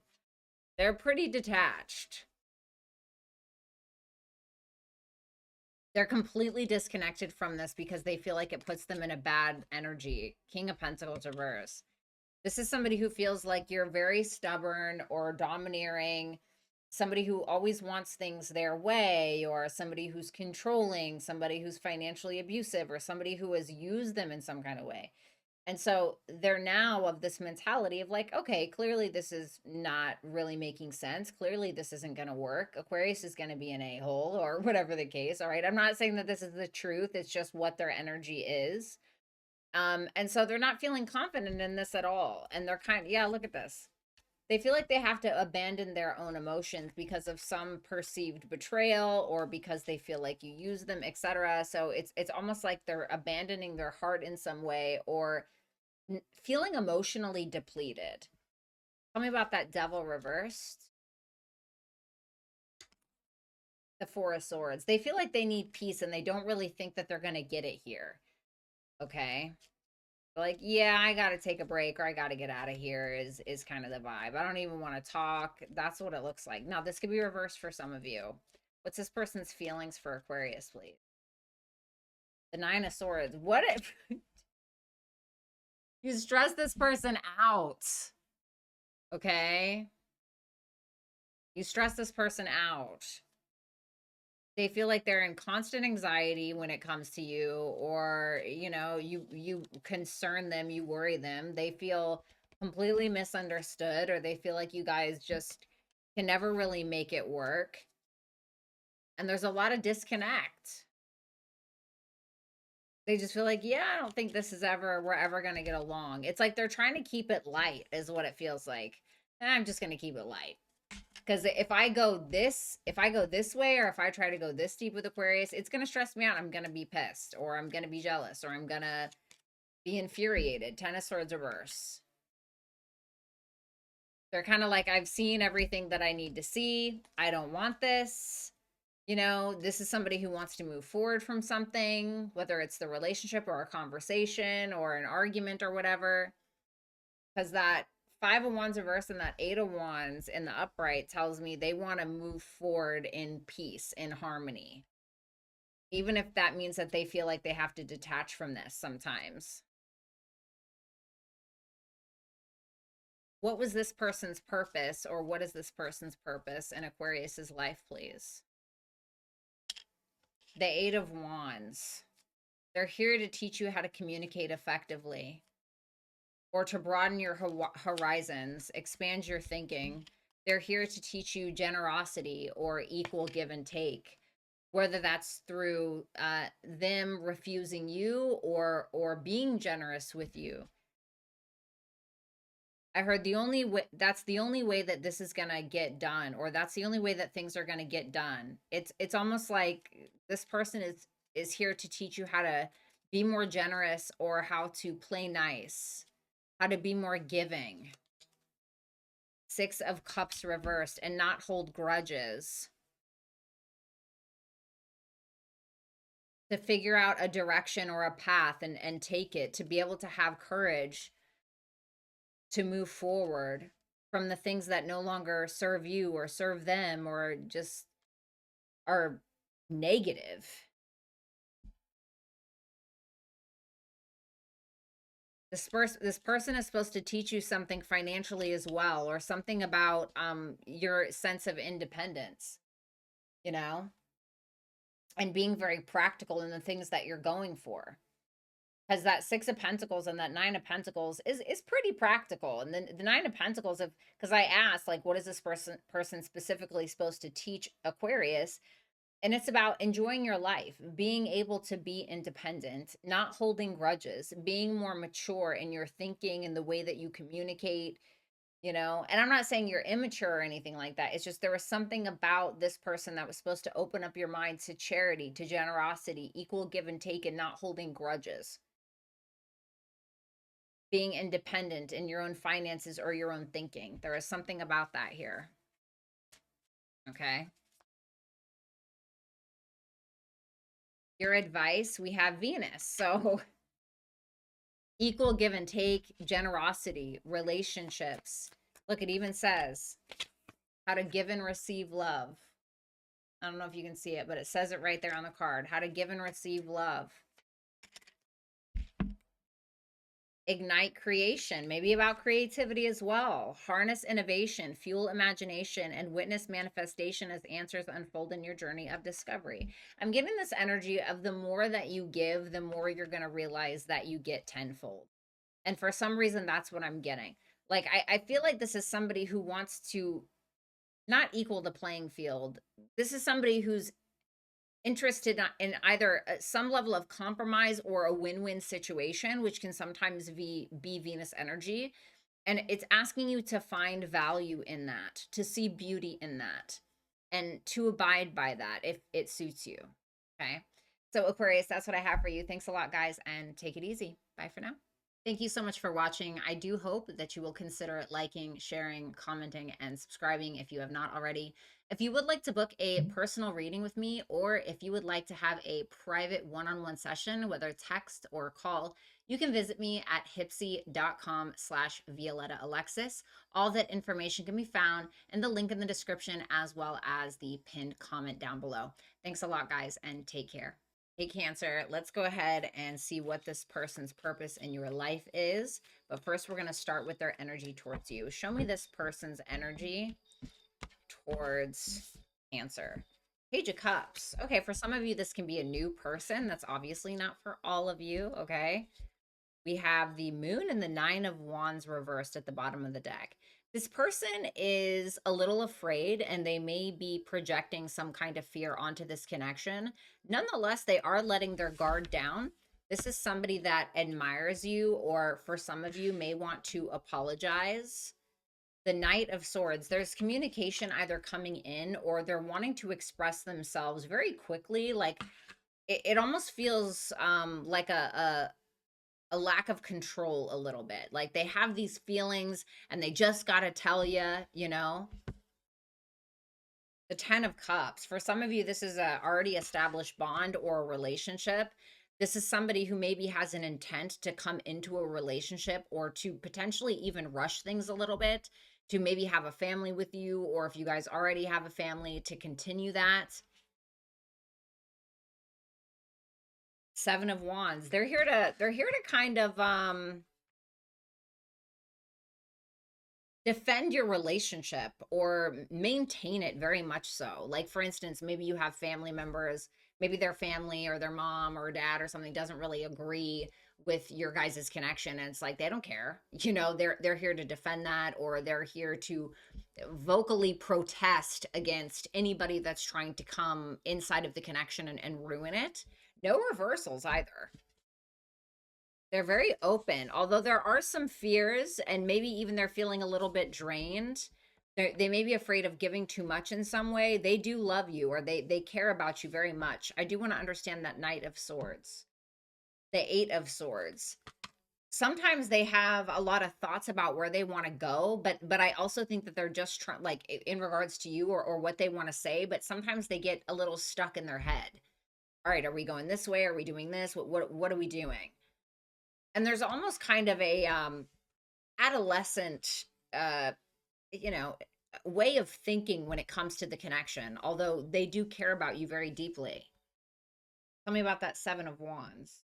They're pretty detached. They're completely disconnected from this because they feel like it puts them in a bad energy. King of Pentacles reverse. This is somebody who feels like you're very stubborn or domineering, somebody who always wants things their way, or somebody who's controlling, somebody who's financially abusive, or somebody who has used them in some kind of way. And so they're now of this mentality of like, okay, clearly this is not really making sense. Clearly this isn't going to work. Aquarius is going to be an a-hole, or whatever the case. All right. I'm not saying that this is the truth. It's just what their energy is. And so they're not feeling confident in this at all. And they're yeah, look at this. They feel like they have to abandon their own emotions because of some perceived betrayal, or because they feel like you use them, etc. So it's almost like they're abandoning their heart in some way, or feeling emotionally depleted. Tell me about that Devil reversed. The Four of Swords. They feel like they need peace, and they don't really think that they're going to get it here. Okay. Like, yeah, I got to take a break, or I got to get out of here is kind of the vibe. I don't even want to talk. That's what it looks like. Now, this could be reversed for some of you. What's this person's feelings for Aquarius, please? The Nine of Swords. What if you stress this person out? Okay. You stress this person out. They feel like they're in constant anxiety when it comes to you, or, you concern them, you worry them. They feel completely misunderstood, or they feel like you guys just can never really make it work. And there's a lot of disconnect. They just feel like, yeah, I don't think we're ever going to get along. It's like they're trying to keep it light, is what it feels like. I'm just going to keep it light. Because if I go this way, or if I try to go this deep with Aquarius, it's going to stress me out. I'm going to be pissed, or I'm going to be jealous, or I'm going to be infuriated. Ten of Swords reverse. They're kind of like, I've seen everything that I need to see. I don't want this. You know, this is somebody who wants to move forward from something, whether it's the relationship or a conversation or an argument or whatever. Because that Five of Wands reverse and that Eight of Wands in the upright tells me they want to move forward in peace, in harmony. Even if that means that they feel like they have to detach from this sometimes. What was this person's purpose, or what is this person's purpose in Aquarius's life, please? The Eight of Wands. They're here to teach you how to communicate effectively, or to broaden your horizons, expand your thinking. They're here to teach you generosity or equal give and take, whether that's through them refusing you or being generous with you. I heard the only way, that's the only way that this is going to get done, or that's the only way that things are going to get done. It's almost like this person is here to teach you how to be more generous, or how to play nice, how to be more giving. Six of Cups reversed, and not hold grudges. To figure out a direction or a path and take it, to be able to have courage to move forward from the things that no longer serve you or serve them, or just are negative. This person is supposed to teach you something financially as well, or something about your sense of independence, you know, and being very practical in the things that you're going for. Because that Six of Pentacles and that Nine of Pentacles is pretty practical. And then the Nine of Pentacles, because I asked, like, what is this person specifically supposed to teach Aquarius? And it's about enjoying your life, being able to be independent, not holding grudges, being more mature in your thinking and the way that you communicate, you know. And I'm not saying you're immature or anything like that. It's just there was something about this person that was supposed to open up your mind to charity, to generosity, equal give and take, and not holding grudges. Being independent in your own finances or your own thinking. There is something about that here. Okay. Your advice, we have Venus. So equal give and take, generosity, relationships. Look, it even says how to give and receive love. I don't know if you can see it, but it says it right there on the card. How to give and receive love. Ignite creation, maybe about creativity as well. Harness innovation, fuel imagination, and witness manifestation as answers unfold in your journey of discovery. I'm getting this energy of the more that you give, the more you're going to realize that you get tenfold. And for some reason, that's what I'm getting. Like, I feel like this is somebody who wants to not equal the playing field. This is somebody who's interested in either some level of compromise or a win-win situation, which can sometimes be Venus energy. And it's asking you to find value in that, to see beauty in that, and to abide by that if it suits you. Okay. So Aquarius, that's what I have for you. Thanks a lot, guys, and take it easy. Bye for now. Thank you so much for watching. I do hope that you will consider liking, sharing, commenting, and subscribing if you have not already. If you would like to book a personal reading with me, or if you would like to have a private one-on-one session, whether text or call, you can visit me at hipsy.com/Violetta Alexis. All that information can be found in the link in the description, as well as the pinned comment down below. Thanks a lot, guys, and take care. Hey, Cancer, let's go ahead and see what this person's purpose in your life is. But first, we're going to start with their energy towards you. Show me this person's energy towards Cancer. Page of Cups. Okay, for some of you, this can be a new person. That's obviously not for all of you, okay? We have the Moon and the Nine of Wands reversed at the bottom of the deck. This person is a little afraid, and they may be projecting some kind of fear onto this connection. Nonetheless, they are letting their guard down. This is somebody that admires you, or for some of you may want to apologize The Knight of Swords, there's communication either coming in or they're wanting to express themselves very quickly. Like it almost feels like a lack of control a little bit. Like they have these feelings and they just got to tell you, you know. The 10 of Cups. For some of you, this is a already established bond or a relationship. This is somebody who maybe has an intent to come into a relationship or to potentially even rush things a little bit, to maybe have a family with you, or if you guys already have a family, to continue that. Seven of Wands. They're here to kind of defend your relationship or maintain it very much so. Like, for instance, maybe you have family members, maybe their family or their mom or dad or something doesn't really agree with your guys' connection, and it's like they don't care. You know, they're here to defend that, or they're here to vocally protest against anybody that's trying to come inside of the connection and ruin it. No reversals either. They're very open, although there are some fears, and maybe even they're feeling a little bit drained. They may be afraid of giving too much in some way. They do love you, or they care about you very much. I do want to understand that Knight of Swords, the Eight of Swords. Sometimes they have a lot of thoughts about where they want to go, but I also think that they're just trying, like in regards to you or what they want to say. But sometimes they get a little stuck in their head. All right, are we going this way? Are we doing this? What are we doing? And there's almost kind of a adolescent you know way of thinking when it comes to the connection, although they do care about you very deeply. Tell me about that Seven of Wands.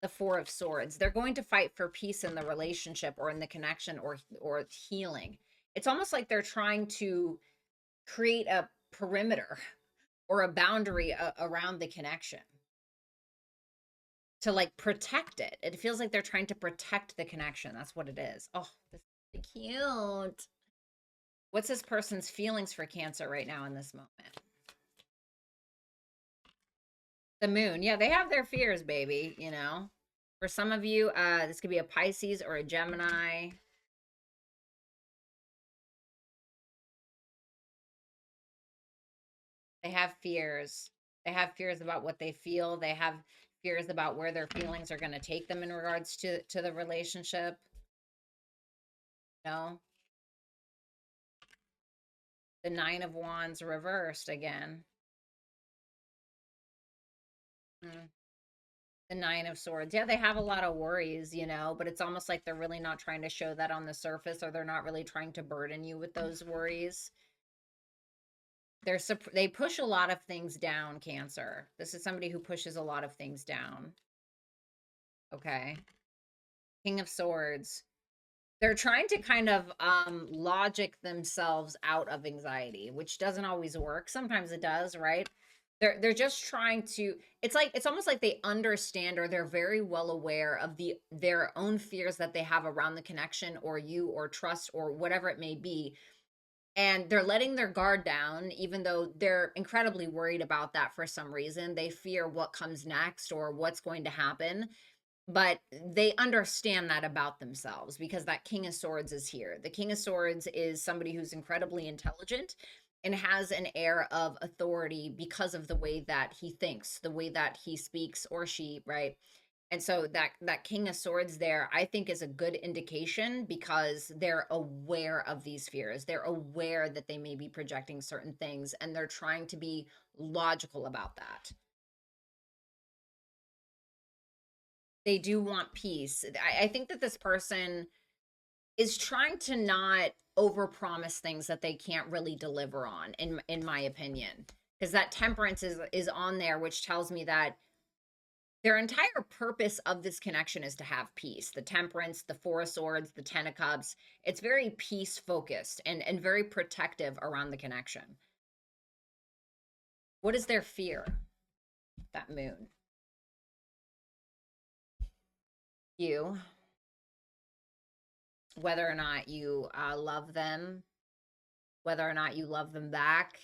The Four of Swords. They're going to fight for peace in the relationship or in the connection or healing. It's almost like they're trying to create a perimeter or a boundary around the connection to like protect it. It feels like they're trying to protect the connection. That's what it is. Oh, this is cute. What's this person's feelings for Cancer right now in this moment? The Moon. Yeah, they have their fears, baby, you know. For some of you, this could be a Pisces or a Gemini. They have fears. They have fears about what they feel. They have fears about where their feelings are going to take them in regards to the relationship. No. The Nine of Wands reversed again. Mm. The Nine of Swords. Yeah, they have a lot of worries, you know, but it's almost like they're really not trying to show that on the surface, or they're not really trying to burden you with those worries. They push a lot of things down, Cancer. This is somebody who pushes a lot of things down. Okay. King of Swords. They're trying to kind of logic themselves out of anxiety, which doesn't always work. Sometimes it does, right? They're just trying to, it's almost like they understand, or they're very well aware of their own fears that they have around the connection or you or trust or whatever it may be. And they're letting their guard down, even though they're incredibly worried about that for some reason. They fear what comes next or what's going to happen, but they understand that about themselves because that King of Swords is here. The King of Swords is somebody who's incredibly intelligent and has an air of authority because of the way that he thinks, the way that he speaks, or she, right? And so that King of Swords there, I think, is a good indication because they're aware of these fears. They're aware that they may be projecting certain things, and they're trying to be logical about that. They do want peace. I think that this person is trying to not overpromise things that they can't really deliver on, in my opinion, because that Temperance is on there, which tells me that their entire purpose of this connection is to have peace. The Temperance, the Four of Swords, the Ten of Cups, it's very peace focused and very protective around the connection. What is their fear? That Moon. You. Whether or not you love them, whether or not you love them back.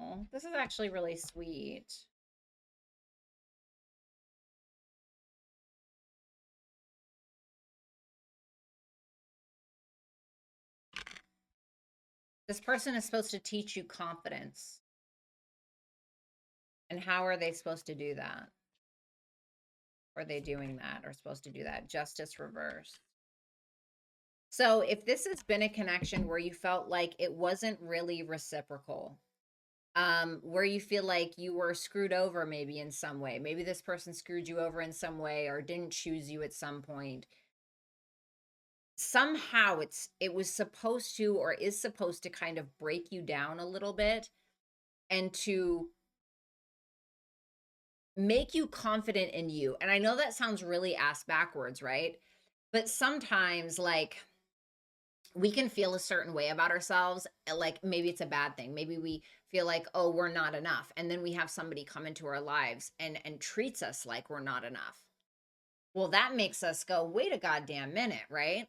Oh, this is actually really sweet. This person is supposed to teach you confidence. And how are they supposed to do that? Are they doing that or supposed to do that? Justice reverse. So if this has been a connection where you felt like it wasn't really reciprocal, where you feel like you were screwed over maybe in some way, maybe this person screwed you over in some way or didn't choose you at some point, somehow it was supposed to or is supposed to kind of break you down a little bit and to make you confident in you. And I know that sounds really ass backwards, right? But sometimes, like, we can feel a certain way about ourselves, like maybe it's a bad thing, maybe we feel like, oh, we're not enough, and then we have somebody come into our lives and treats us like we're not enough. Well, that makes us go, wait a goddamn minute, right?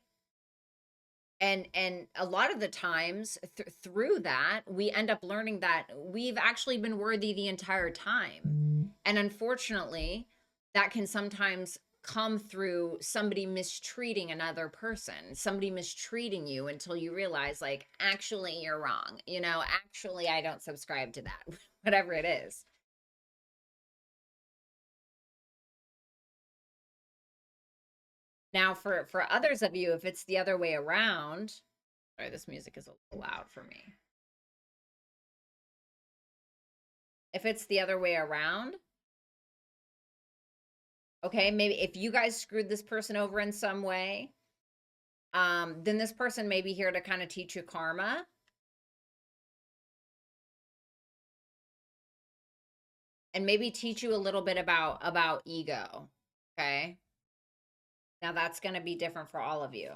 And a lot of the times through that we end up learning that we've actually been worthy the entire time. And unfortunately, that can sometimes come through somebody mistreating another person, somebody mistreating you until you realize, like, actually you're wrong, actually I don't subscribe to that. Whatever it is. Now for others of you, if it's the other way around, sorry, this music is a little loud for me. If it's the other way around, okay, maybe if you guys screwed this person over in some way, then this person may be here to kind of teach you karma. And maybe teach you a little bit about ego. Okay. Now that's going to be different for all of you.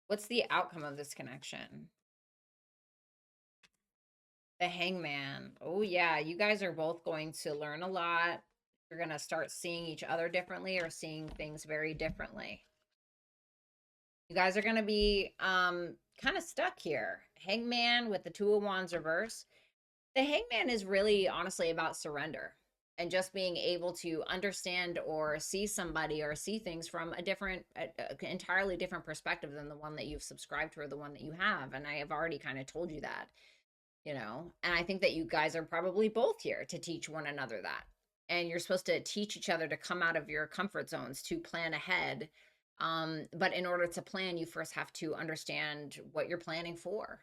What's the outcome of this connection? The Hangman. Oh yeah, you guys are both going to learn a lot. You're going to start seeing each other differently or seeing things very differently. You guys are going to be kind of stuck here. Hangman with the Two of Wands reverse. The Hangman is really honestly about surrender and just being able to understand or see somebody or see things from a different, entirely different perspective than the one that you've subscribed to or the one that you have. And I have already kind of told you that, and I think that you guys are probably both here to teach one another that. And you're supposed to teach each other to come out of your comfort zones, to plan ahead. But in order to plan, you first have to understand what you're planning for,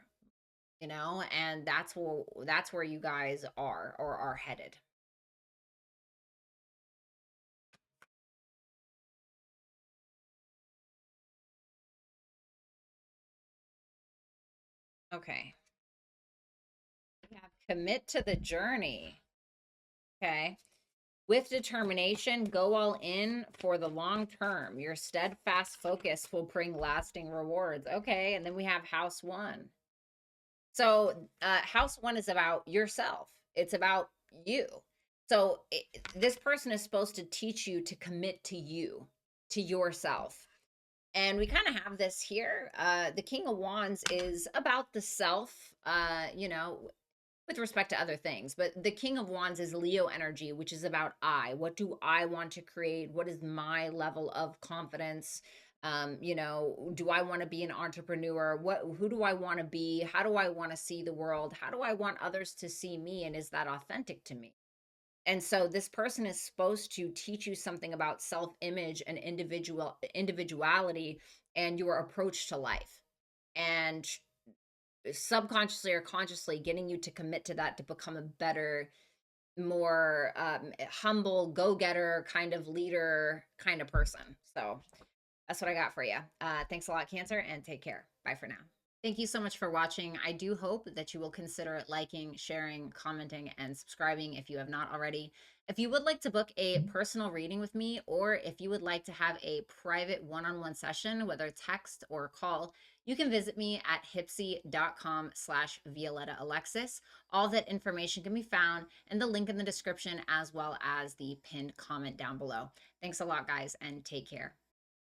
and that's where you guys are or are headed. Okay. We have commit to the journey. Okay. With determination, go all in for the long term. Your steadfast focus will bring lasting rewards. Okay. And then we have house one. So, house one is about yourself, it's about you. So, this person is supposed to teach you to commit to you, to yourself. And we kind of have this here. The King of Wands is about the self, with respect to other things. But the King of Wands is Leo energy, which is about I. What do I want to create? What is my level of confidence? Do I want to be an entrepreneur? Who do I want to be? How do I want to see the world? How do I want others to see me? And is that authentic to me? And so this person is supposed to teach you something about self-image and individuality and your approach to life. And subconsciously or consciously getting you to commit to that, to become a better, more humble, go-getter kind of leader kind of person. So that's what I got for you. Thanks a lot, Cancer, and take care. Bye for now. Thank you so much for watching. I do hope that you will consider liking, sharing, commenting, and subscribing if you have not already. If you would like to book a personal reading with me, or if you would like to have a private one-on-one session, whether text or call, you can visit me at hipsy.com/Violetta Alexis. All that information can be found in the link in the description as well as the pinned comment down below. Thanks a lot, guys, and take care.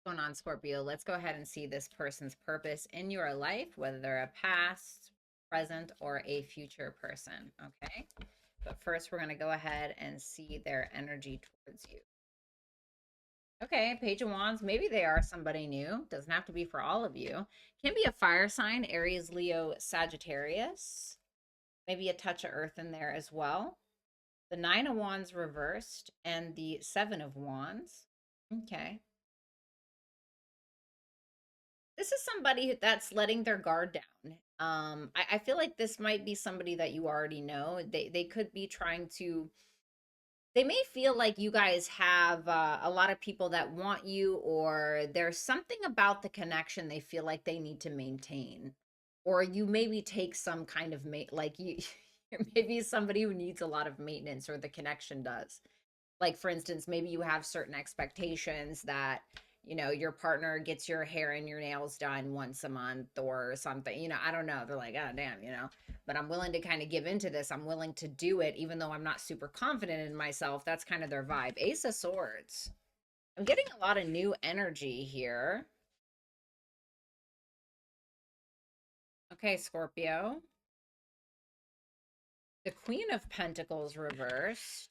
Going on, Scorpio, let's go ahead and see this person's purpose in your life, whether they're a past, present, or a future person. Okay, but first we're going to go ahead and see their energy towards you. Okay, Page of Wands. Maybe they are somebody new. Doesn't have to be for all of you. Can be a fire sign, Aries, Leo, Sagittarius. Maybe a touch of earth in there as well. The Nine of Wands reversed and the Seven of Wands. Okay. This is somebody that's letting their guard down. I feel like this might be somebody that you already know. They could be trying to, they may feel like you guys have a lot of people that want you, or there's something about the connection they feel like they need to maintain, or you maybe take some kind of like you you're maybe somebody who needs a lot of maintenance, or the connection does. Like, for instance, maybe you have certain expectations that, your partner gets your hair and your nails done once a month or something. I don't know. They're like, oh, damn, but I'm willing to kind of give into this. I'm willing to do it, even though I'm not super confident in myself. That's kind of their vibe. Ace of Swords. I'm getting a lot of new energy here. Okay, Scorpio. The Queen of Pentacles reversed.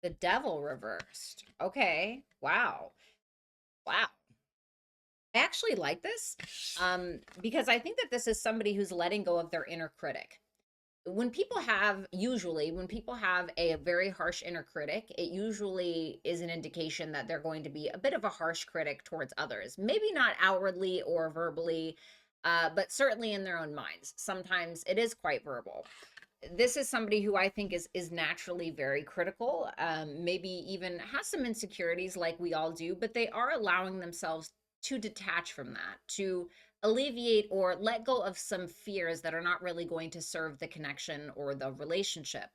The Devil reversed. Okay. Wow. Wow. I actually like this because I think that this is somebody who's letting go of their inner critic. When people have a very harsh inner critic, it usually is an indication that they're going to be a bit of a harsh critic towards others. Maybe not outwardly or verbally, but certainly in their own minds. Sometimes it is quite verbal. This is somebody who I think is naturally very critical, maybe even has some insecurities like we all do, but they are allowing themselves to detach from that, to alleviate or let go of some fears that are not really going to serve the connection or the relationship.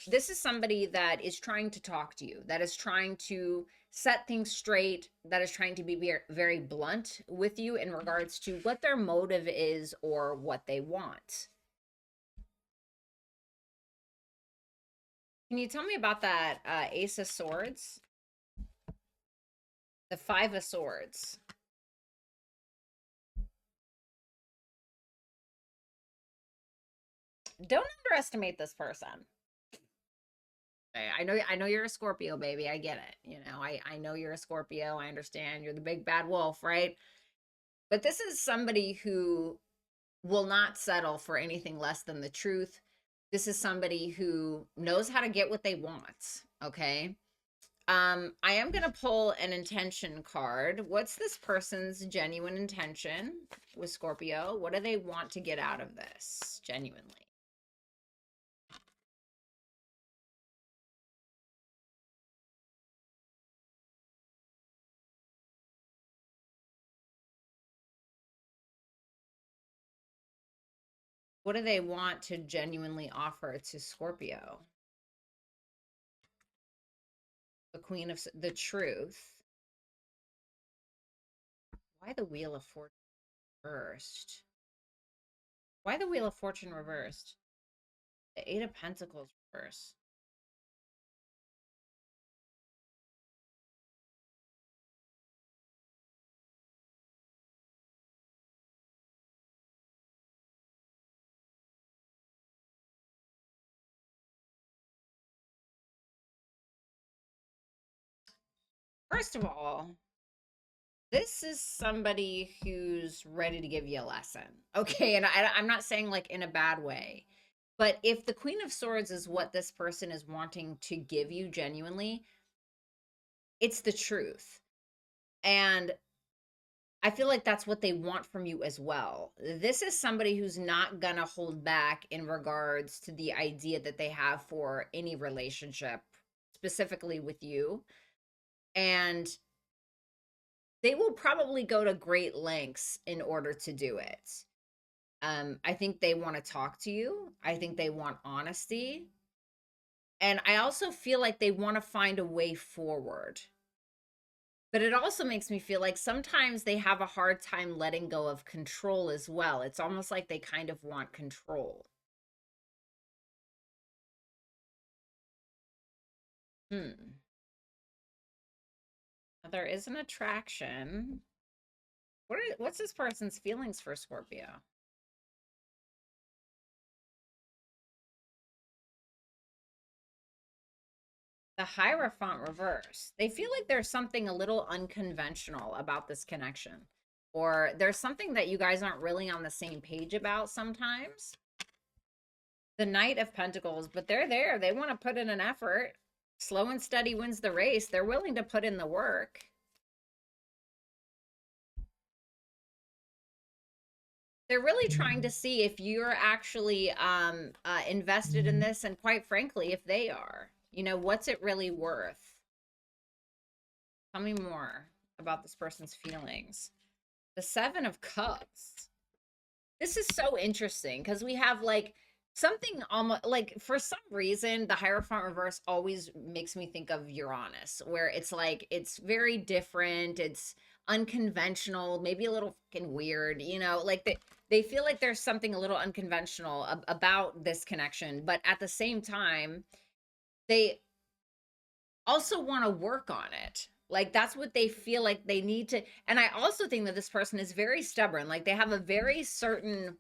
This is somebody that is trying to talk to you, that is trying to set things straight, that is trying to be very, very blunt with you in regards to what their motive is or what they want. Can you tell me about that Ace of Swords? The Five of Swords. Don't underestimate this person. I know you're a Scorpio, baby. I get it. I know you're a Scorpio. I understand you're the big bad wolf, right? But this is somebody who will not settle for anything less than the truth. This is somebody who knows how to get what they want, okay? I am going to pull an intention card. What's this person's genuine intention with Scorpio? What do they want to get out of this genuinely? What do they want to genuinely offer to Scorpio? The Queen of the Truth. Why the Wheel of Fortune reversed? Why the Wheel of Fortune reversed? The Eight of Pentacles reversed. First of all, this is somebody who's ready to give you a lesson. Okay. And I'm not saying like in a bad way, but if the Queen of Swords is what this person is wanting to give you genuinely, it's the truth. And I feel like that's what they want from you as well. This is somebody who's not gonna hold back in regards to the idea that they have for any relationship, specifically with you. And they will probably go to great lengths in order to do it. I think they want to talk to you. I think they want honesty. And I also feel like they want to find a way forward. But it also makes me feel like sometimes they have a hard time letting go of control as well. It's almost like they kind of want control. Hmm. There is an attraction. What's this person's feelings for Scorpio? The Hierophant reverse. They feel like there's something a little unconventional about this connection. Or there's something that you guys aren't really on the same page about sometimes. The Knight of Pentacles, but they're there. They want to put in an effort. Slow and steady wins the race. They're willing to put in the work. They're really trying to see if you're actually invested in this, and quite frankly, if they are. You know, what's it really worth? Tell me more about this person's feelings. The Seven of Cups. This is so interesting because we have like something almost like, for some reason, the Hierophant reverse always makes me think of Uranus, where it's like it's very different, it's unconventional, maybe a little fucking weird, you know, like they feel like there's something a little unconventional about this connection, but at the same time, they also want to work on it. Like that's what they feel like they need to. And I also think that this person is very stubborn. Like they have a very certain,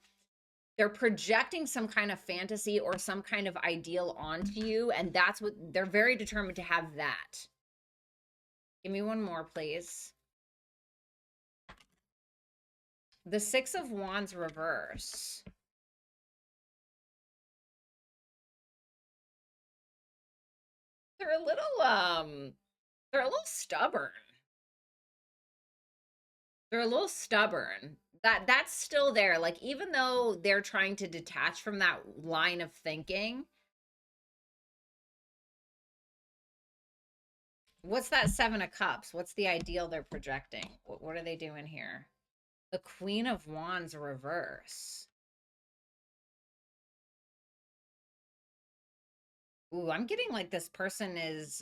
they're projecting some kind of fantasy or some kind of ideal onto you. And that's what they're very determined to have that. Give me one more, please. The Six of Wands reverse. They're a little stubborn. They're a little stubborn. That's still there. Like even though they're trying to detach from that line of thinking. What's that Seven of Cups? What's the ideal they're projecting? What are they doing here? The Queen of Wands reverse. Ooh, I'm getting like this person is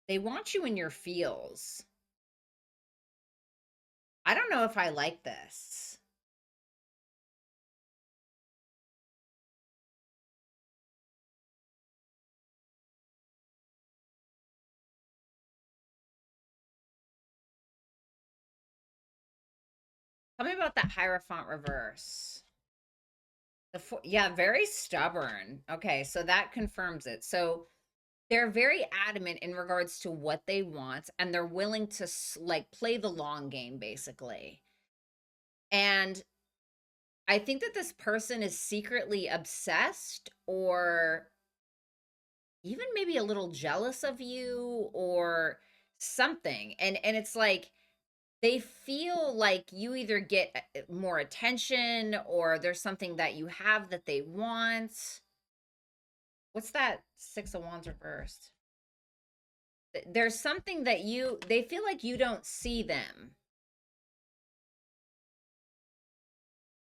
they want you in your feels. I don't know if I like this. Tell me about that Hierophant reverse. Yeah, very stubborn. Okay, so that confirms it. So they're very adamant in regards to what they want, and they're willing to like play the long game, basically. And I think that this person is secretly obsessed or even maybe a little jealous of you or something. And it's like they feel like you either get more attention or there's something that you have that they want. What's that Six of Wands reversed? There's something that they feel like you don't see them.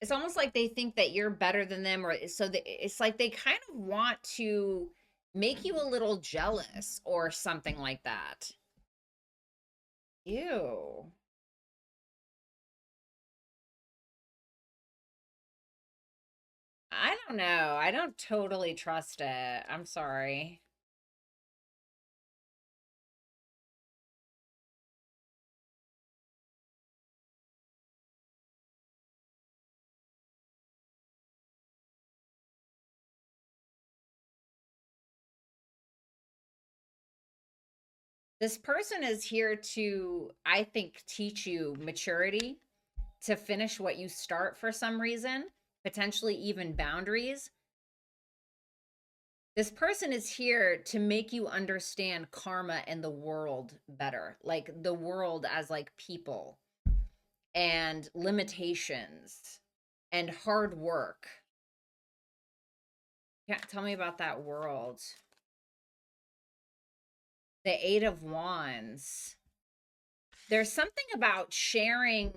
It's almost like they think that you're better than them, or so it's like they kind of want to make you a little jealous or something like that. Ew. I don't know. I don't totally trust it. I'm sorry. This person is here to, I think, teach you maturity, to finish what you start for some reason, potentially even boundaries. This person is here to make you understand karma and the world better, like the world as like people and limitations and hard work. Yeah, tell me about that world. The Eight of Wands. There's something about sharing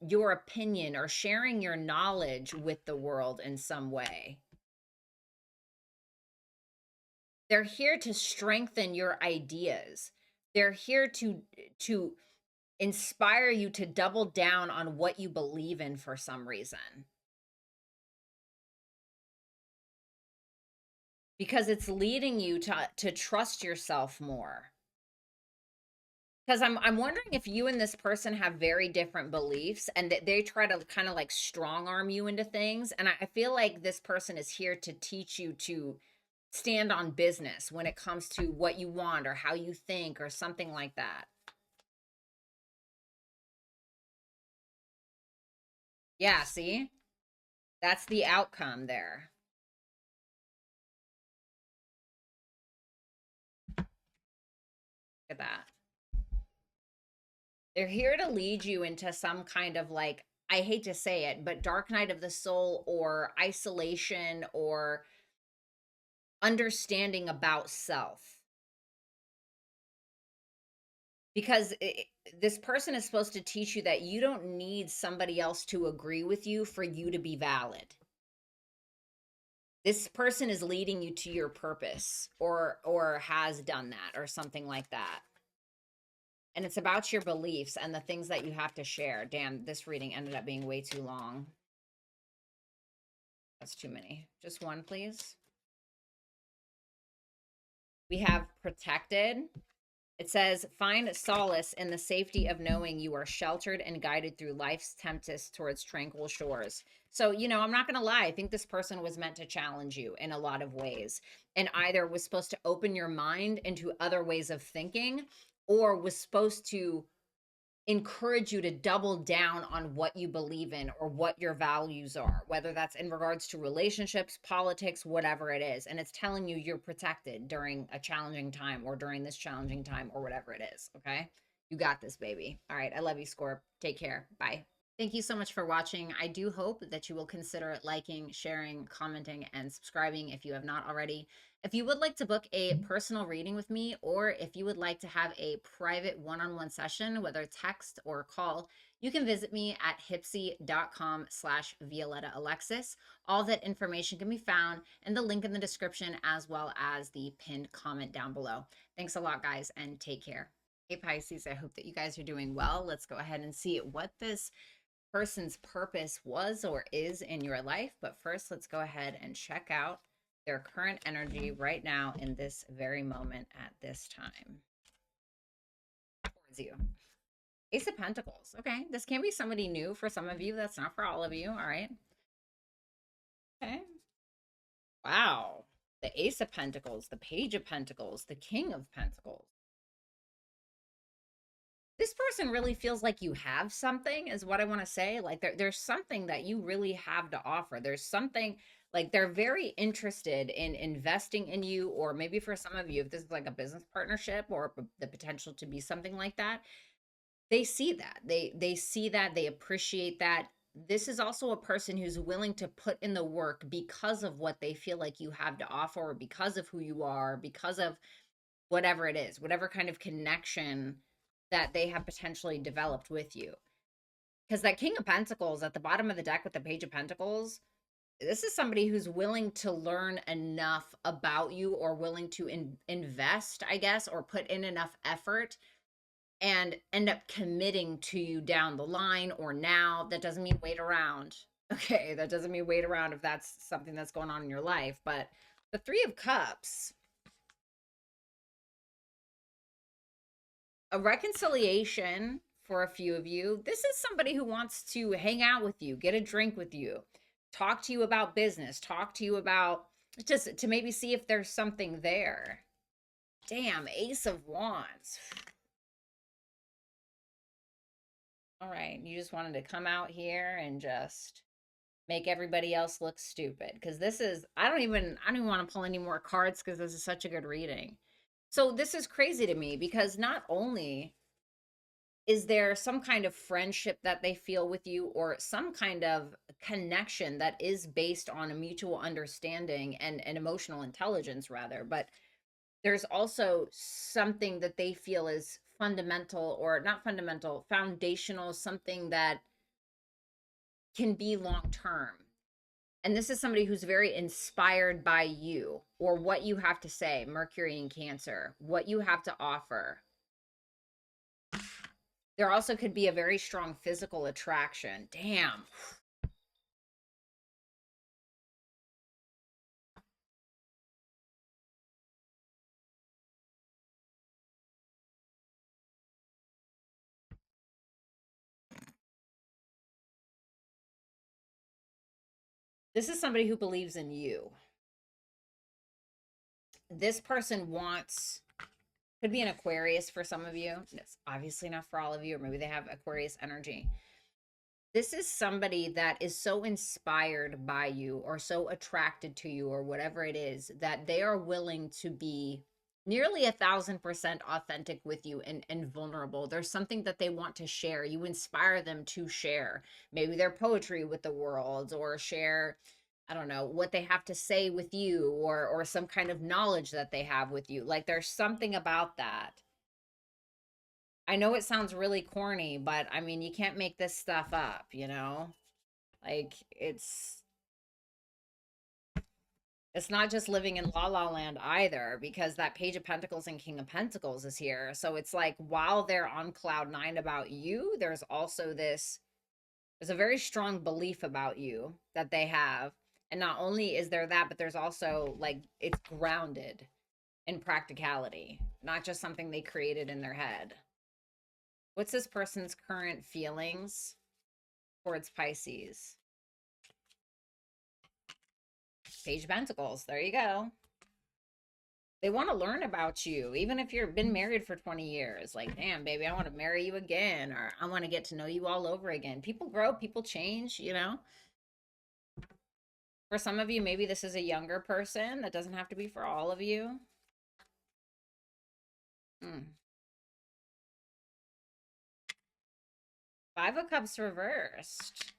your opinion or sharing your knowledge with the world in some way. They're here to strengthen your ideas. They're here to inspire you to double down on what you believe in for some reason. Because it's leading you to trust yourself more. Because I'm wondering if you and this person have very different beliefs and that they try to kind of like strong arm you into things. And I feel like this person is here to teach you to stand on business when it comes to what you want or how you think or something like that. Yeah, see? That's the outcome there. Look at that. They're here to lead you into some kind of, like, I hate to say it, but dark night of the soul or isolation or understanding about self. Because this person is supposed to teach you that you don't need somebody else to agree with you for you to be valid. This person is leading you to your purpose, or has done that or something like that. And it's about your beliefs and the things that you have to share. Damn, this reading ended up being way too long. That's too many. Just one, please. We have protected. It says, find solace in the safety of knowing you are sheltered and guided through life's tempest towards tranquil shores. So, I'm not going to lie. I think this person was meant to challenge you in a lot of ways, and either was supposed to open your mind into other ways of thinking, or was supposed to encourage you to double down on what you believe in or what your values are, whether that's in regards to relationships, politics, whatever it is. And it's telling you you're protected during a challenging time, or during this challenging time, or whatever it is. Okay. You got this, baby. All right. I love you, Scorp. Take care. Bye. Thank you so much for watching. I do hope that you will consider liking, sharing, commenting, and subscribing if you have not already. If you would like to book a personal reading with me, or if you would like to have a private one-on-one session, whether text or call, you can visit me at hipsy.com/Violetta Alexis. All that information can be found in the link in the description, as well as the pinned comment down below. Thanks a lot, guys, and take care. Hey, Pisces, I hope that you guys are doing well. Let's go ahead and see what this person's purpose was or is in your life. But first, let's go ahead and check out their current energy right now in this very moment at this time towards you. Ace of Pentacles. Okay, this can be somebody new for some of you. That's not for all of you. All right. Okay. Wow. The Ace of Pentacles, the Page of Pentacles, the King of Pentacles. This person really feels like you have something, is what I want to say. Like there's something that you really have to offer. There's something, like they're very interested in investing in you, or maybe for some of you, if this is like a business partnership or the potential to be something like that, they see that. They see that, they appreciate that. This is also a person who's willing to put in the work because of what they feel like you have to offer, or because of who you are, because of whatever it is, whatever kind of connection that they have potentially developed with you. Because that King of Pentacles at the bottom of the deck with the Page of Pentacles, this is somebody who's willing to learn enough about you, or willing to invest, I guess, or put in enough effort and end up committing to you down the line or now. That doesn't mean wait around. Okay, that doesn't mean wait around if that's something that's going on in your life. But the Three of Cups, a reconciliation for a few of you. This is somebody who wants to hang out with you, get a drink with you, talk to you about business, talk to you about, just to maybe see if there's something there. Damn, Ace of Wands. All right, you just wanted to come out here and just make everybody else look stupid, because this is, I don't even want to pull any more cards because this is such a good reading. So this is crazy to me, because not only is there some kind of friendship that they feel with you, or some kind of connection that is based on a mutual understanding and emotional intelligence, rather, but there's also something that they feel is fundamental, or not fundamental, foundational, something that can be long term. And this is somebody who's very inspired by you, or what you have to say. Mercury in Cancer, what you have to offer. There also could be a very strong physical attraction. Damn. This is somebody who believes in you. this person wants, could be an Aquarius for some of you. It's obviously not for all of you, or maybe they have Aquarius energy. This is somebody that is so inspired by you or so attracted to you or whatever it is that they are willing to be nearly 1,000% authentic with you and vulnerable. There's something that they want to share. You inspire them to share maybe their poetry with the world, or share, I don't know, what they have to say with you, or some kind of knowledge that they have with you. Like there's something about that. I know it sounds really corny, but I mean, you can't make this stuff up, you know? Like it's not just living in la la land either, because that Page of Pentacles and King of Pentacles is here. So it's like while they're on cloud nine about you, there's also there's a very strong belief about you that they have. And not only is there that, but there's also like it's grounded in practicality, not just something they created in their head. What's this person's current feelings towards Pisces? Page of Pentacles. There you go. They want to learn about you, even if you've been married for 20 years. Like, damn, baby, I want to marry you again, or I want to get to know you all over again. People grow, people change, you know? For some of you, maybe this is a younger person. That doesn't have to be for all of you. Five of Cups reversed.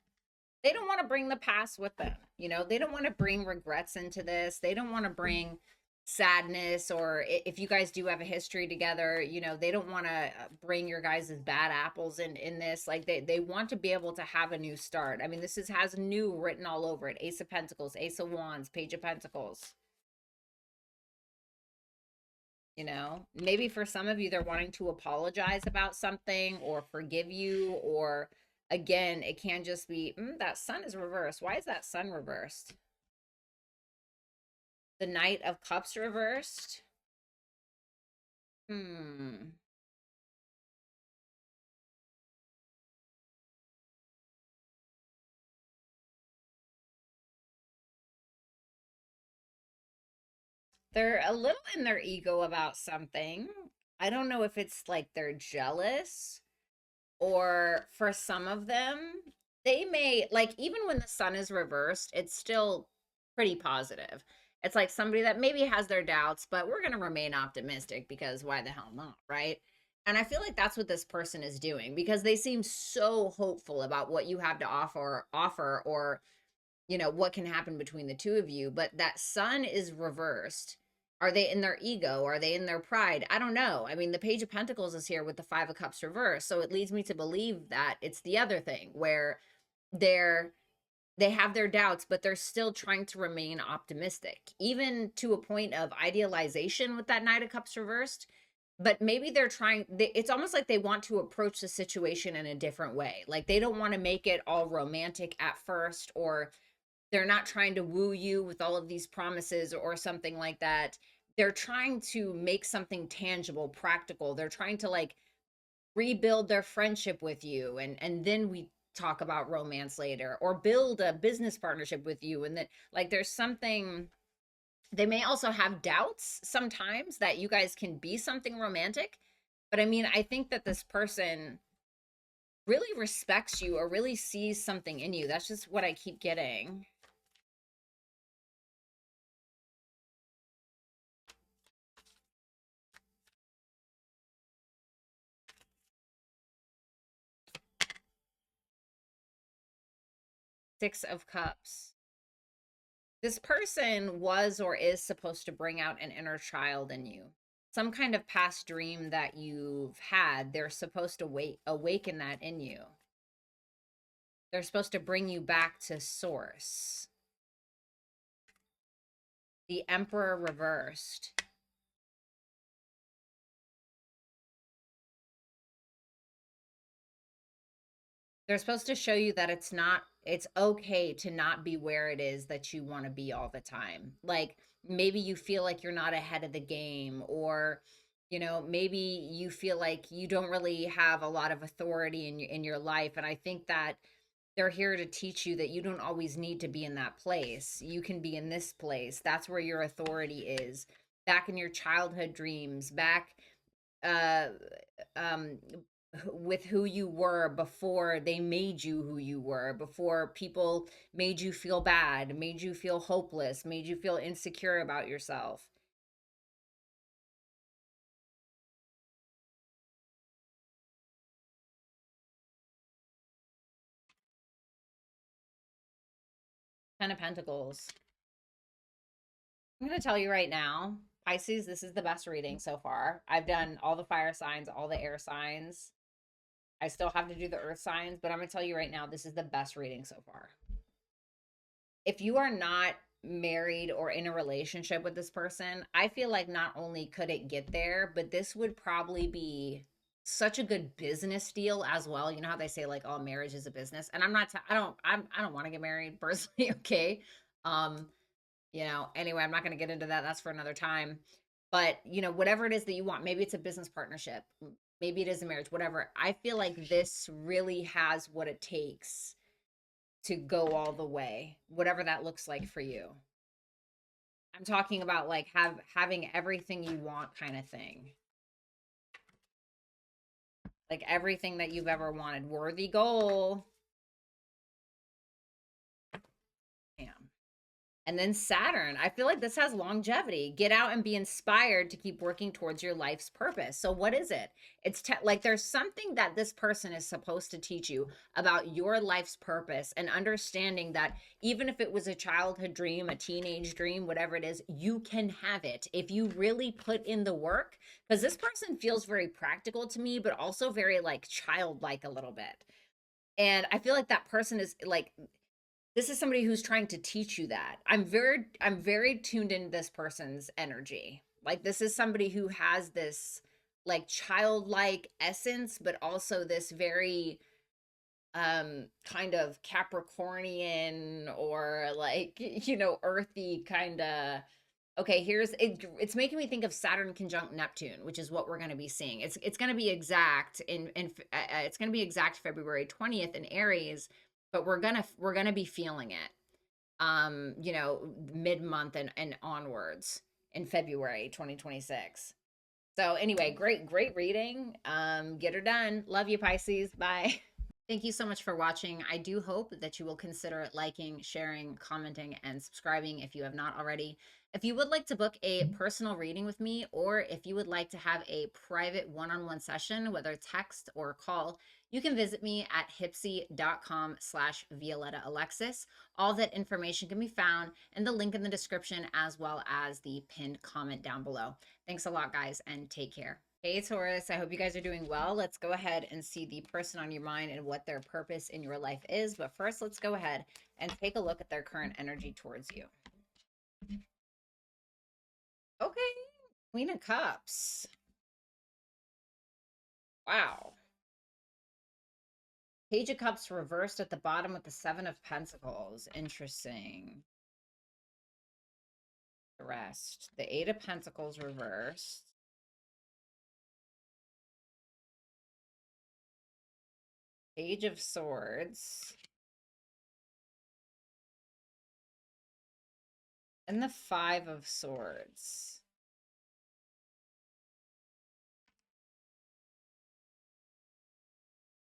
They don't want to bring the past with them. You know, they don't want to bring regrets into this. They don't want to bring sadness, or if you guys do have a history together, you know, they don't want to bring your guys' bad apples in this. Like they want to be able to have a new start. I mean, has new written all over it. Ace of Pentacles, Ace of Wands, Page of Pentacles. You know, maybe for some of you, they're wanting to apologize about something or forgive you, or again, it can just be that sun is reversed. Why is that sun reversed? The Knight of Cups reversed. They're a little in their ego about something. I don't know if it's like they're jealous, or for some of them, they may, like, even when the sun is reversed, it's still pretty positive. It's like somebody that maybe has their doubts, but we're going to remain optimistic because why the hell not, right? And I feel like that's what this person is doing, because they seem so hopeful about what you have to offer, or you know, what can happen between the two of you. But that sun is reversed. Are they in their ego? Are they in their pride? I don't know. I mean, the Page of Pentacles is here with the Five of Cups reversed. So it leads me to believe that it's the other thing, where they're they have their doubts, but they're still trying to remain optimistic, even to a point of idealization with that Knight of Cups reversed. But maybe they're trying, it's almost like they want to approach the situation in a different way. Like they don't want to make it all romantic at first, or they're not trying to woo you with all of these promises or something like that. They're trying to make something tangible, practical. They're trying to like rebuild their friendship with you, and then we talk about romance later, or build a business partnership with you. And then like there's something, they may also have doubts sometimes that you guys can be something romantic. But I mean, I think that this person really respects you or really sees something in you. That's just what I keep getting. Six of Cups. This person was or is supposed to bring out an inner child in you. Some kind of past dream that you've had, they're supposed to awaken that in you. They're supposed to bring you back to source. The Emperor reversed. They're supposed to show you that it's okay to not be where it is that you want to be all the time. Like maybe you feel like you're not ahead of the game, or you know, maybe you feel like you don't really have a lot of authority in your life. And I think that they're here to teach you that you don't always need to be in that place. You can be in this place. That's where your authority is. back in your childhood dreams, back uh um with who you were before they made you who you were, before people made you feel bad, made you feel hopeless, made you feel insecure about yourself. Ten of Pentacles. I'm going to tell you right now, Pisces, this is the best reading so far. I've done all the fire signs, all the air signs. I still have to do the earth signs, but I'm going to tell you right now, this is the best reading so far. If you are not married or in a relationship with this person, I feel like not only could it get there, but this would probably be such a good business deal as well. You know how they say like, oh, marriage is a business. And I'm not, I don't want to get married personally. Okay. Um, anyway, I'm not going to get into that. That's for another time. But, whatever it is that you want, maybe it's a business partnership, maybe it is a marriage, whatever. I feel like this really has what it takes to go all the way, whatever that looks like for you. I'm talking about like having everything you want kind of thing. Like everything that you've ever wanted. Worthy goal. Damn. And then Saturn, I feel like this has longevity. Get out and be inspired to keep working towards your life's purpose. So what is it? It's like there's something that this person is supposed to teach you about your life's purpose, and understanding that even if it was a childhood dream, a teenage dream, whatever it is, you can have it if you really put in the work. Because this person feels very practical to me, but also very like childlike a little bit. And I feel like that person is like, this is somebody who's trying to teach you that. I'm very tuned into this person's energy. Like this is somebody who has this like childlike essence, but also this very kind of Capricornian or like, earthy kind of. Okay, here's it. It's making me think of Saturn conjunct Neptune, which is what we're going to be seeing. It's going to be exact it's going to be exact February 20th in Aries, but we're gonna be feeling it. Mid-month and onwards in February 2026. So anyway, great reading. Get her done. Love you, Pisces. Bye. Thank you so much for watching. I do hope that you will consider liking, sharing, commenting, and subscribing if you have not already. If you would like to book a personal reading with me, or if you would like to have a private one-on-one session, whether text or call, you can visit me at hipsy.com/Violetta Alexis. All that information can be found in the link in the description, as well as the pinned comment down below. Thanks a lot, guys, and take care. Hey, Taurus, I hope you guys are doing well. Let's go ahead and see the person on your mind and what their purpose in your life is. But first, let's go ahead and take a look at their current energy towards you. Okay, Queen of Cups. Wow. Page of Cups reversed at the bottom with the Seven of Pentacles. Interesting. The rest. The Eight of Pentacles reversed. Page of Swords. And the Five of Swords.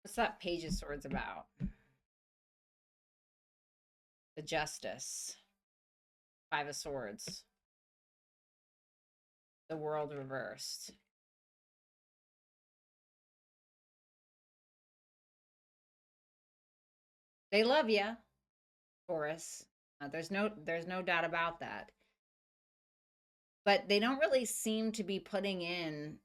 What's that Page of Swords about? The Justice. Five of Swords. The World reversed. They love you, Taurus. There's no doubt about that. But they don't really seem to be putting in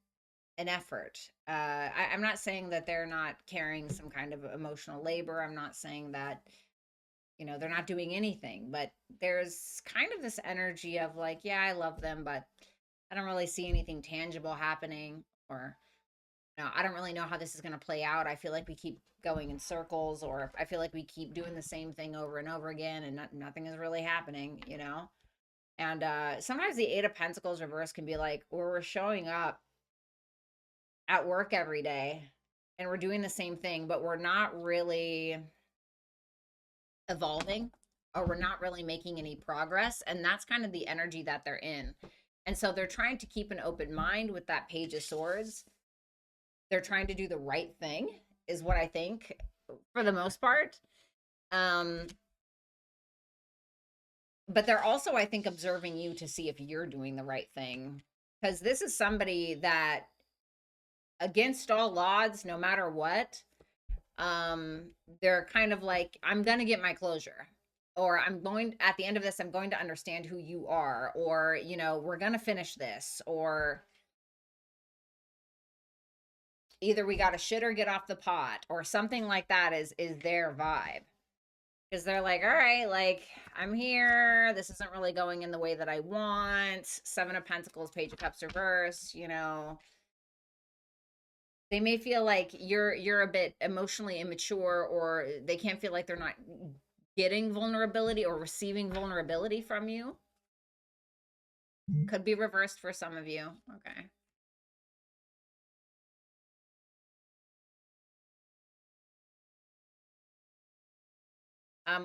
an effort. I'm not saying that they're not carrying some kind of emotional labor. I'm not saying that, they're not doing anything. But there's kind of this energy of like, yeah, I love them, but I don't really see anything tangible happening. Or, I don't really know how this is going to play out. I feel like we keep going in circles, or I feel like we keep doing the same thing over and over again, and nothing is really happening, And sometimes the Eight of Pentacles reverse can be like, or we're showing up at work every day and we're doing the same thing, but we're not really evolving, or we're not really making any progress. And that's kind of the energy that they're in. And so they're trying to keep an open mind with that Page of Swords. They're trying to do the right thing, is what I think, for the most part. But they're also, I think, observing you to see if you're doing the right thing. Because this is somebody that, against all odds, no matter what, they're kind of like, I'm going to get my closure. Or I'm going, at the end of this, I'm going to understand who you are. Or, you know, we're going to finish this. Or either we got to shit or get off the pot. Or something like that is their vibe. Because they're like, all right, like, I'm here. This isn't really going in the way that I want. Seven of Pentacles, Page of Cups reverse, you know. They may feel like you're a bit emotionally immature, or they can't feel like they're not getting vulnerability or receiving vulnerability from you. Could be reversed for some of you. Okay.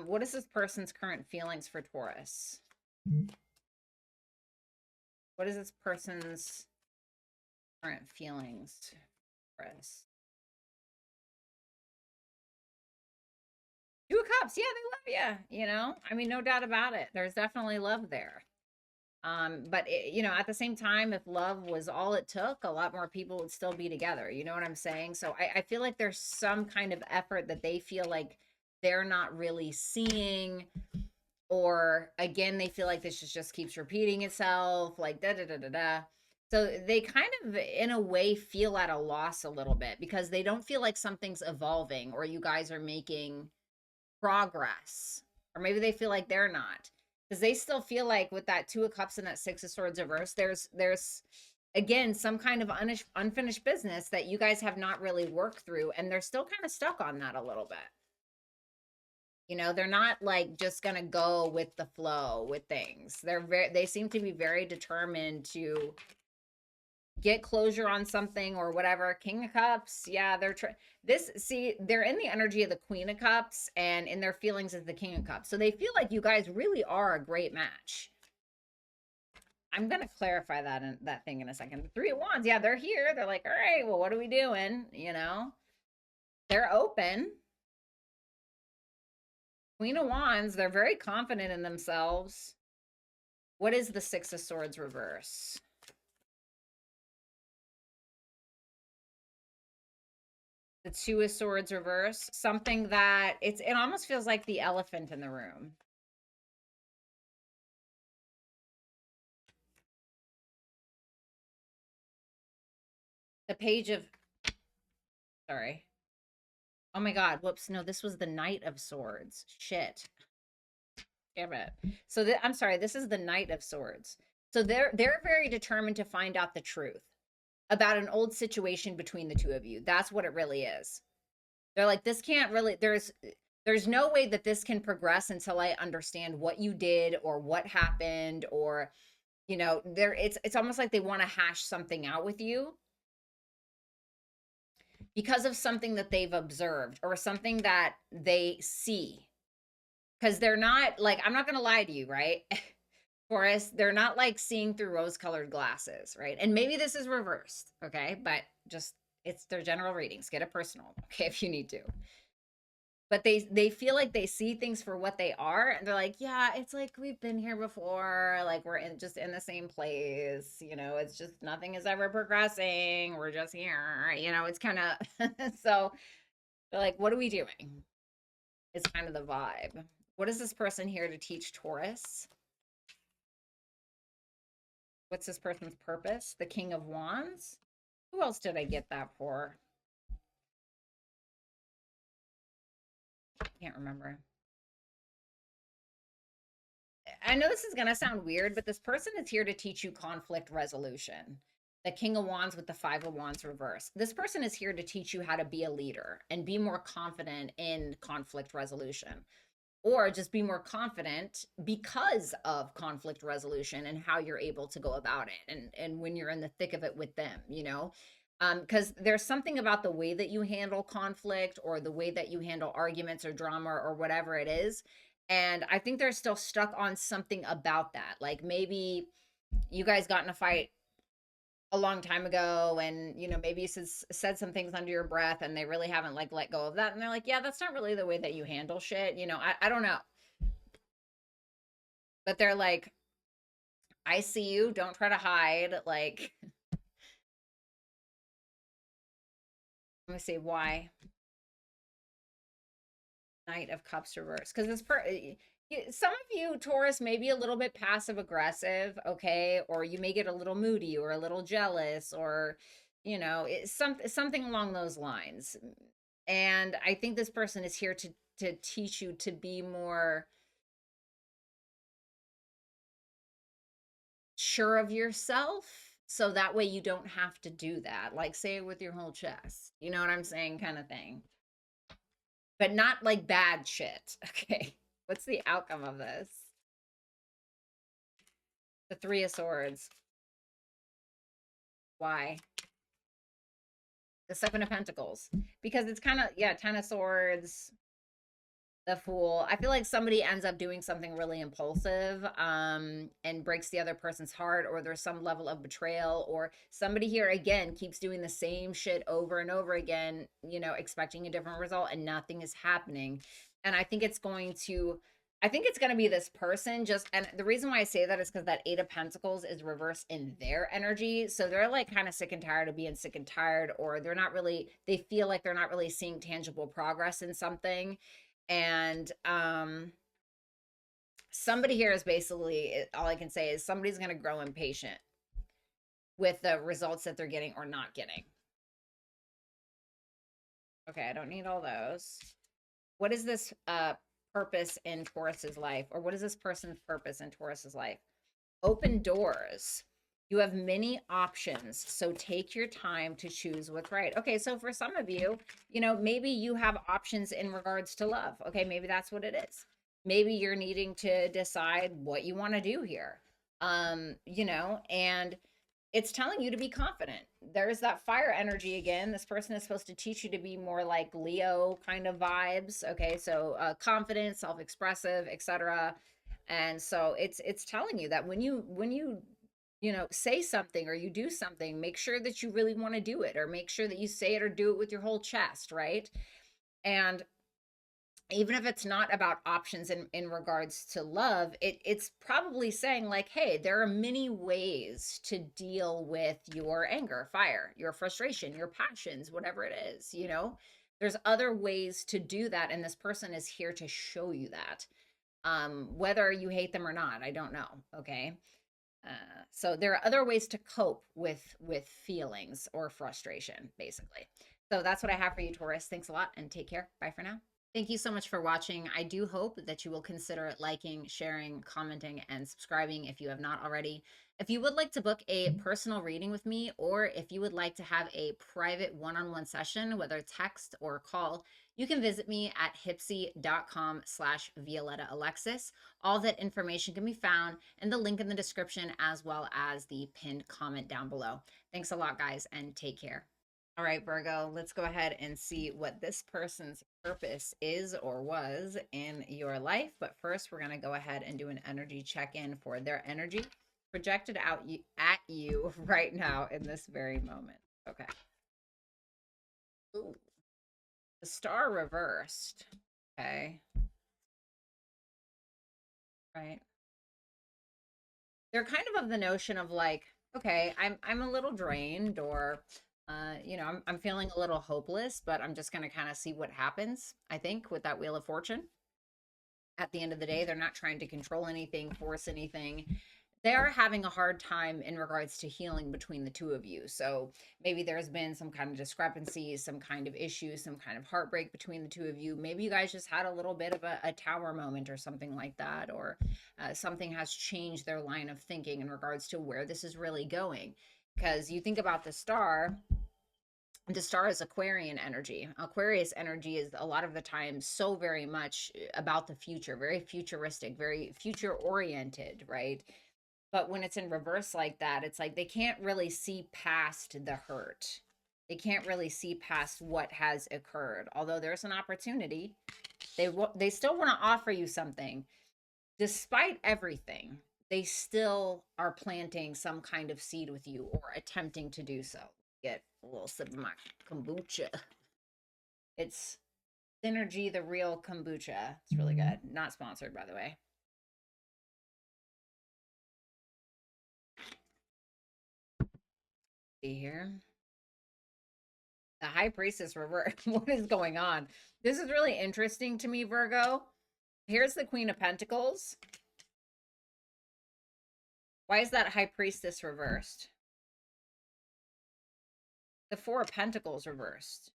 What is this person's current feelings for Taurus? What is this person's current feelings for Taurus? Two of Cups. Yeah, they love you. You know, I mean, no doubt about it. There's definitely love there. But you know, at the same time, if love was all it took, a lot more people would still be together. You know what I'm saying? So I feel like there's some kind of effort that they feel like they're not really seeing, or again, they feel like this just keeps repeating itself, like da da da da da. So they kind of, in a way, feel at a loss a little bit because they don't feel like something's evolving or you guys are making progress, or maybe they feel like they're not, because they still feel like with that Two of Cups and that Six of Swords reverse, there's again some kind of unfinished business that you guys have not really worked through, and they're still kind of stuck on that a little bit. You know, they're not like just gonna go with the flow with things. They seem to be very determined to get closure on something or whatever. King of Cups, yeah, they're in the energy of the Queen of Cups, and in their feelings is the King of Cups. So they feel like you guys really are a great match. I'm gonna clarify that thing in a second. The Three of Wands, yeah, they're here. They're like, all right, well, what are we doing? You know, they're open. Queen of Wands, they're very confident in themselves. What is the Six of Swords reverse? The Two of Swords reverse, something that it almost feels like the elephant in the room. The Page of, sorry. Oh my God, whoops, no, this was the Knight of Swords. Shit. Damn it. So I'm sorry, this is the Knight of Swords. So they're very determined to find out the truth about an old situation between the two of you. That's what it really is. They're like, this can't really, there's no way that this can progress until I understand what you did or what happened, or you know, it's almost like they want to hash something out with you because of something that they've observed or something that they see. Because they're not like, I'm not going to lie to you, right? Taurus, they're not like seeing through rose-colored glasses, right? And maybe this is reversed, okay? But just, it's their general readings. Get it personal, okay, if you need to. But they feel like they see things for what they are, and they're like, yeah, it's like we've been here before, like we're just in the same place, you know, it's just nothing is ever progressing, we're just here, you know, it's kind of so they're like, what are we doing? It's kind of the vibe. What is this person here to teach Taurus? What's this person's purpose? The King of Wands. Who else did I get that for? I can't remember. I know this is going to sound weird, but this person is here to teach you conflict resolution. The King of Wands with the Five of Wands reverse. This person is here to teach you how to be a leader and be more confident in conflict resolution, or just be more confident because of conflict resolution and how you're able to go about it. And when you're in the thick of it with them, you know, because there's something about the way that you handle conflict or the way that you handle arguments or drama or whatever it is. And I think they're still stuck on something about that. Like maybe you guys got in a fight a long time ago, and maybe you said some things under your breath, and they really haven't like let go of that, and they're like, yeah, that's not really the way that you handle shit. I don't know, but they're like, I see you, don't try to hide. Like, let me see why. Knight of Cups reverse, because some of you Taurus may be a little bit passive aggressive, okay, or you may get a little moody or a little jealous, or something along those lines. And I think this person is here to teach you to be more sure of yourself, so that way you don't have to do that. Like, say it with your whole chest, you know what I'm saying, kind of thing, but not like bad shit. Okay, what's the outcome of this? The Three of Swords. Why? The Seven of Pentacles. Because it's kind of, yeah, Ten of Swords, the Fool. I feel like somebody ends up doing something really impulsive, and breaks the other person's heart, or there's some level of betrayal, or somebody here again keeps doing the same shit over and over again, expecting a different result, and nothing is happening. And I think it's going to be this person just, and the reason why I say that is because that Eight of Pentacles is reversed in their energy. So they're like kind of sick and tired of being sick and tired, or they feel like they're not really seeing tangible progress in something. And somebody here is basically, all I can say is somebody's going to grow impatient with the results that they're getting or not getting. Okay, I don't need all those. What is this purpose in Taurus's life? Or what is this person's purpose in Taurus's life? Open doors. You have many options, so take your time to choose what's right. Okay, so for some of you, maybe you have options in regards to love. Okay, maybe that's what it is. Maybe you're needing to decide what you want to do here. And it's telling you to be confident. There's that fire energy again. This person is supposed to teach you to be more like Leo kind of vibes. Okay, so confident, self-expressive, etc. And so it's telling you that when you say something or you do something, make sure that you really want to do it, or make sure that you say it or do it with your whole chest, right? And even if it's not about options in regards to love, it's probably saying like, hey, there are many ways to deal with your anger, fire, your frustration, your passions, whatever it is. There's other ways to do that, and this person is here to show you that. Whether you hate them or not, I don't know. Okay. So there are other ways to cope with feelings or frustration, basically. So that's what I have for you, Taurus. Thanks a lot, and take care. Bye for now. Thank you so much for watching. I do hope that you will consider liking, sharing, commenting, and subscribing if you have not already. If you would like to book a personal reading with me, or if you would like to have a private one-on-one session, whether text or call, you can visit me at hipsy.com/Violetta Alexis. All that information can be found in the link in the description, as well as the pinned comment down below. Thanks a lot, guys, and take care. All right, Virgo, let's go ahead and see what this person's purpose is or was in your life. But first, we're going to go ahead and do an energy check-in for their energy projected out at you right now in this very moment. Okay. Ooh. The Star reversed. Okay. Right. They're kind of the notion of like, okay, I'm a little drained, or I'm feeling a little hopeless, but I'm just going to kind of see what happens. I think with that Wheel of Fortune, at the end of the day, they're not trying to control anything, force anything. They're having a hard time in regards to healing between the two of you. So maybe there's been some kind of discrepancy, some kind of issue, some kind of heartbreak between the two of you. Maybe you guys just had a little bit of a tower moment or something like that, or something has changed their line of thinking in regards to where this is really going. Because you think about the Star is Aquarian energy. Aquarius energy is a lot of the time so very much about the future, very futuristic, very future oriented, right? But when it's in reverse like that, it's like they can't really see past the hurt. They can't really see past what has occurred. Although there's an opportunity, they still want to offer you something despite everything. they still are planting some kind of seed with you or attempting to do so. Get a little sip of my kombucha. It's Synergy, the real kombucha. It's really good. Not sponsored, by the way. See here. The High Priestess reverse. What is going on? This is really interesting to me, Virgo. Here's the Queen of Pentacles. Why is that High Priestess reversed? The Four of Pentacles reversed.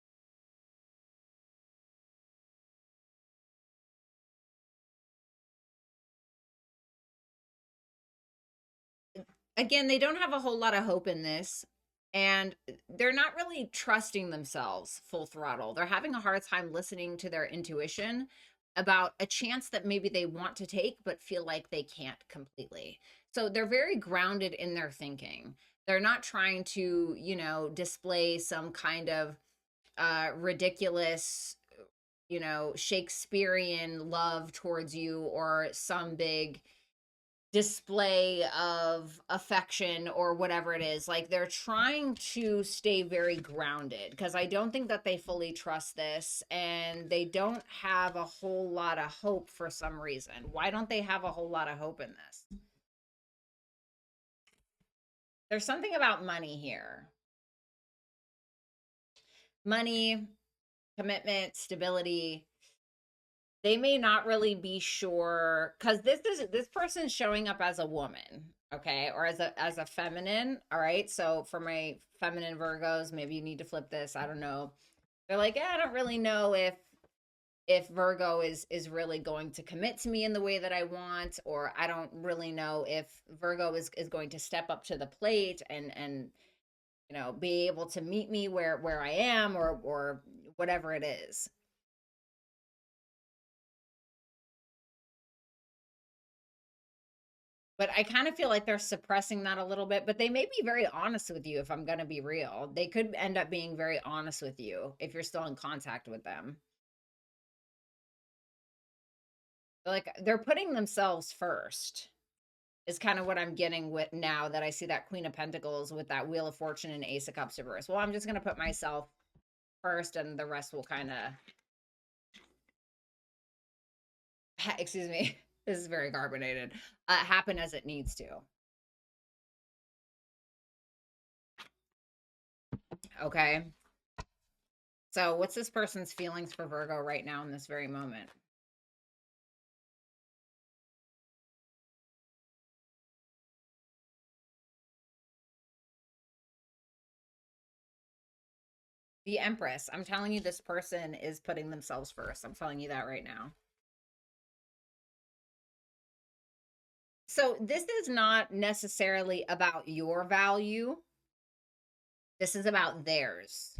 Again, they don't have a whole lot of hope in this, and they're not really trusting themselves full throttle. They're having a hard time listening to their intuition about a chance that maybe they want to take but feel like they can't completely. So they're very grounded in their thinking. They're not trying to, display some kind of ridiculous, Shakespearean love towards you, or some big display of affection or whatever it is. Like, they're trying to stay very grounded, because I don't think that they fully trust this, and they don't have a whole lot of hope for some reason. Why don't they have a whole lot of hope in this? There's something about money here. Money, commitment, stability. They may not really be sure, because this person's showing up as a woman, okay, or as a feminine. All right, so for my feminine Virgos, maybe you need to flip this. I don't know. They're like, I don't really know if Virgo is really going to commit to me in the way that I want, or I don't really know if Virgo is going to step up to the plate and be able to meet me where I am, or whatever it is. But I kind of feel like they're suppressing that a little bit, but they may be very honest with you, if I'm going to be real. They could end up being very honest with you if you're still in contact with them. Like, they're putting themselves first, is kind of what I'm getting with now that I see that Queen of Pentacles with that Wheel of Fortune and Ace of Cups reverse. Well, I'm just going to put myself first, and the rest will kind of, excuse me, this is very carbonated, happen as it needs to. Okay. So what's this person's feelings for Virgo right now in this very moment? The Empress. I'm telling you, this person is putting themselves first. I'm telling you that right now. So this is not necessarily about your value. This is about theirs.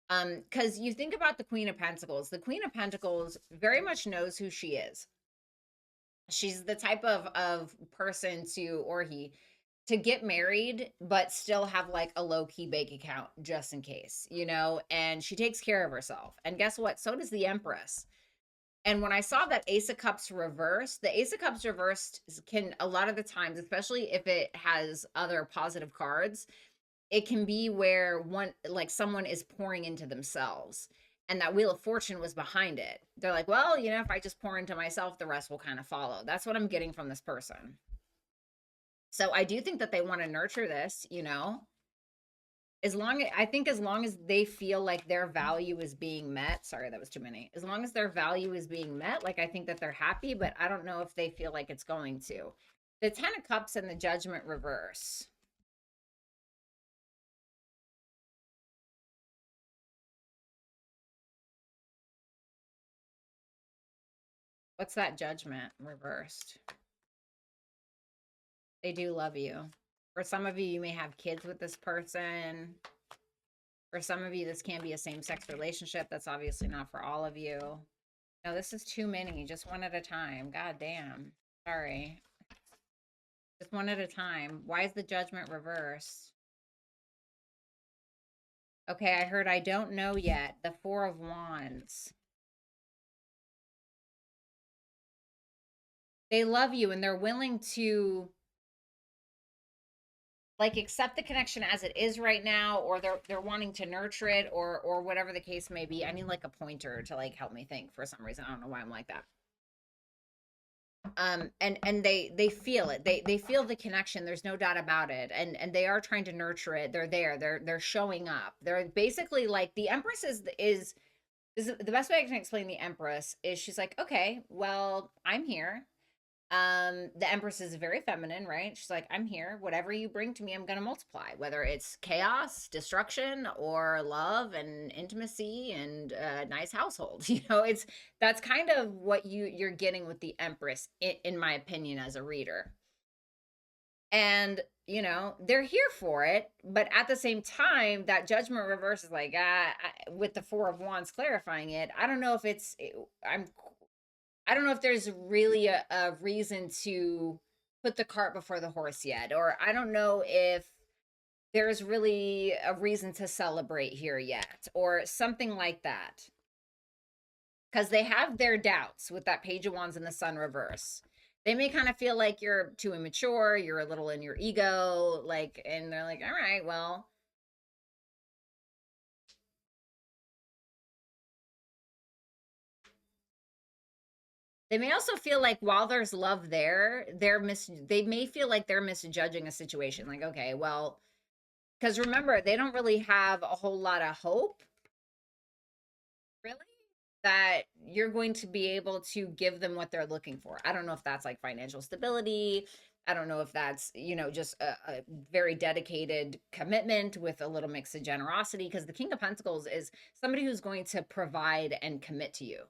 Because you think about the Queen of Pentacles. The Queen of Pentacles very much knows who she is. She's the type of person to, or he, to get married but still have like a low-key bank account just in case, and she takes care of herself. And guess what? So does the Empress. And when I saw that Ace of Cups reversed, the Ace of Cups reversed can, a lot of the times, especially if it has other positive cards, it can be where someone is pouring into themselves. And that Wheel of Fortune was behind it. They're like, well, if I just pour into myself, the rest will kind of follow. That's what I'm getting from this person. So I do think that they want to nurture this, as long as they feel like their value is being met. Sorry, that was too many. As long as their value is being met, like, I think that they're happy, but I don't know if they feel like it's going to. The Ten of Cups and the Judgment reverse. What's that Judgment reversed? They do love you. For some of you, you may have kids with this person. For some of you, this can be a same-sex relationship. That's obviously not for all of you. No, this is too many. Just one at a time. God damn. Sorry. Just one at a time. Why is the Judgment reversed? Okay, I heard I don't know yet. The Four of Wands. They love you and they're willing to like accept the connection as it is right now, or they're wanting to nurture it, or whatever the case may be. I need like a pointer to like help me think for some reason. I don't know why I'm like that. And they feel it. They feel the connection. There's no doubt about it. And they are trying to nurture it. They're there. They're showing up. They're basically like the Empress is the best way I can explain the Empress is she's like, okay, well, I'm here. The Empress is very feminine, right? She's like, I'm here. Whatever you bring to me, I'm gonna multiply. Whether it's chaos, destruction, or love and intimacy and a nice household. It's that's kind of what you're getting with the Empress, in my opinion, as a reader. And they're here for it, but at the same time, that Judgment reverse is like, with the Four of Wands clarifying it. I'm I don't know if there's really a reason to put the cart before the horse yet, or I don't know if there's really a reason to celebrate here yet, or something like that. Because they have their doubts with that Page of Wands and the Sun reverse. They may kind of feel like you're too immature, you're a little in your ego, like, and they're like, all right, well, they may also feel like while there's love there, they may feel like they're misjudging a situation. Like, okay, well, because remember, they don't really have a whole lot of hope, really, that you're going to be able to give them what they're looking for. I don't know if that's like financial stability. I don't know if that's, just a very dedicated commitment with a little mix of generosity, because the King of Pentacles is somebody who's going to provide and commit to you.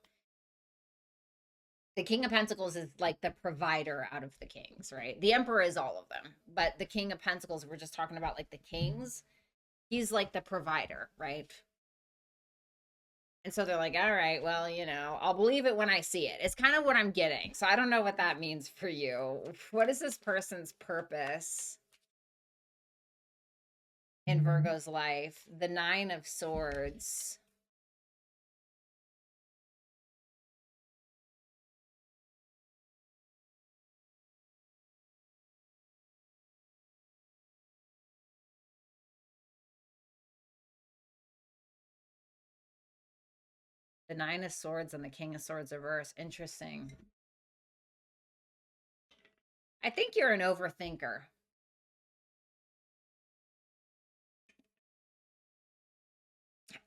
The King of Pentacles is like the provider out of the kings, right? The Emperor is all of them, but the King of Pentacles, we're just talking about like the kings. He's like the provider, right? And so they're like, all right, well, I'll believe it when I see it. It's kind of what I'm getting. So I don't know what that means for you. What is this person's purpose in Virgo's life? The Nine of Swords. The Nine of Swords and the King of Swords reverse. Interesting. I think you're an overthinker.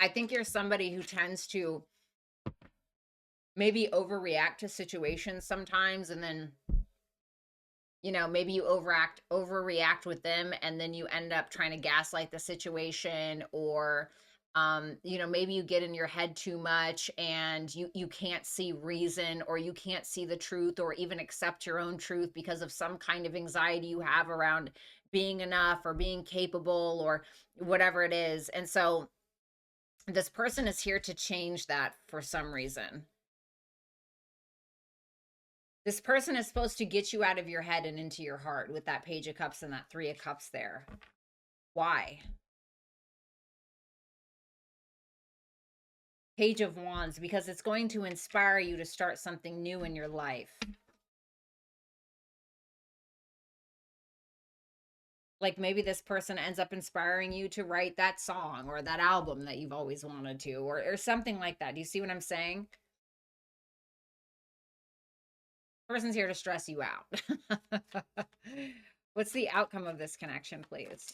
I think you're somebody who tends to maybe overreact to situations sometimes, and then maybe you overreact with them, and then you end up trying to gaslight the situation, or maybe you get in your head too much and you can't see reason, or you can't see the truth, or even accept your own truth because of some kind of anxiety you have around being enough or being capable or whatever it is. And so this person is here to change that for some reason. This person is supposed to get you out of your head and into your heart with that Page of Cups and that Three of Cups there. Why? Page of Wands, because it's going to inspire you to start something new in your life. Like maybe this person ends up inspiring you to write that song or that album that you've always wanted to, or something like that. Do you see what I'm saying? Person's here to stress you out. What's the outcome of this connection, please?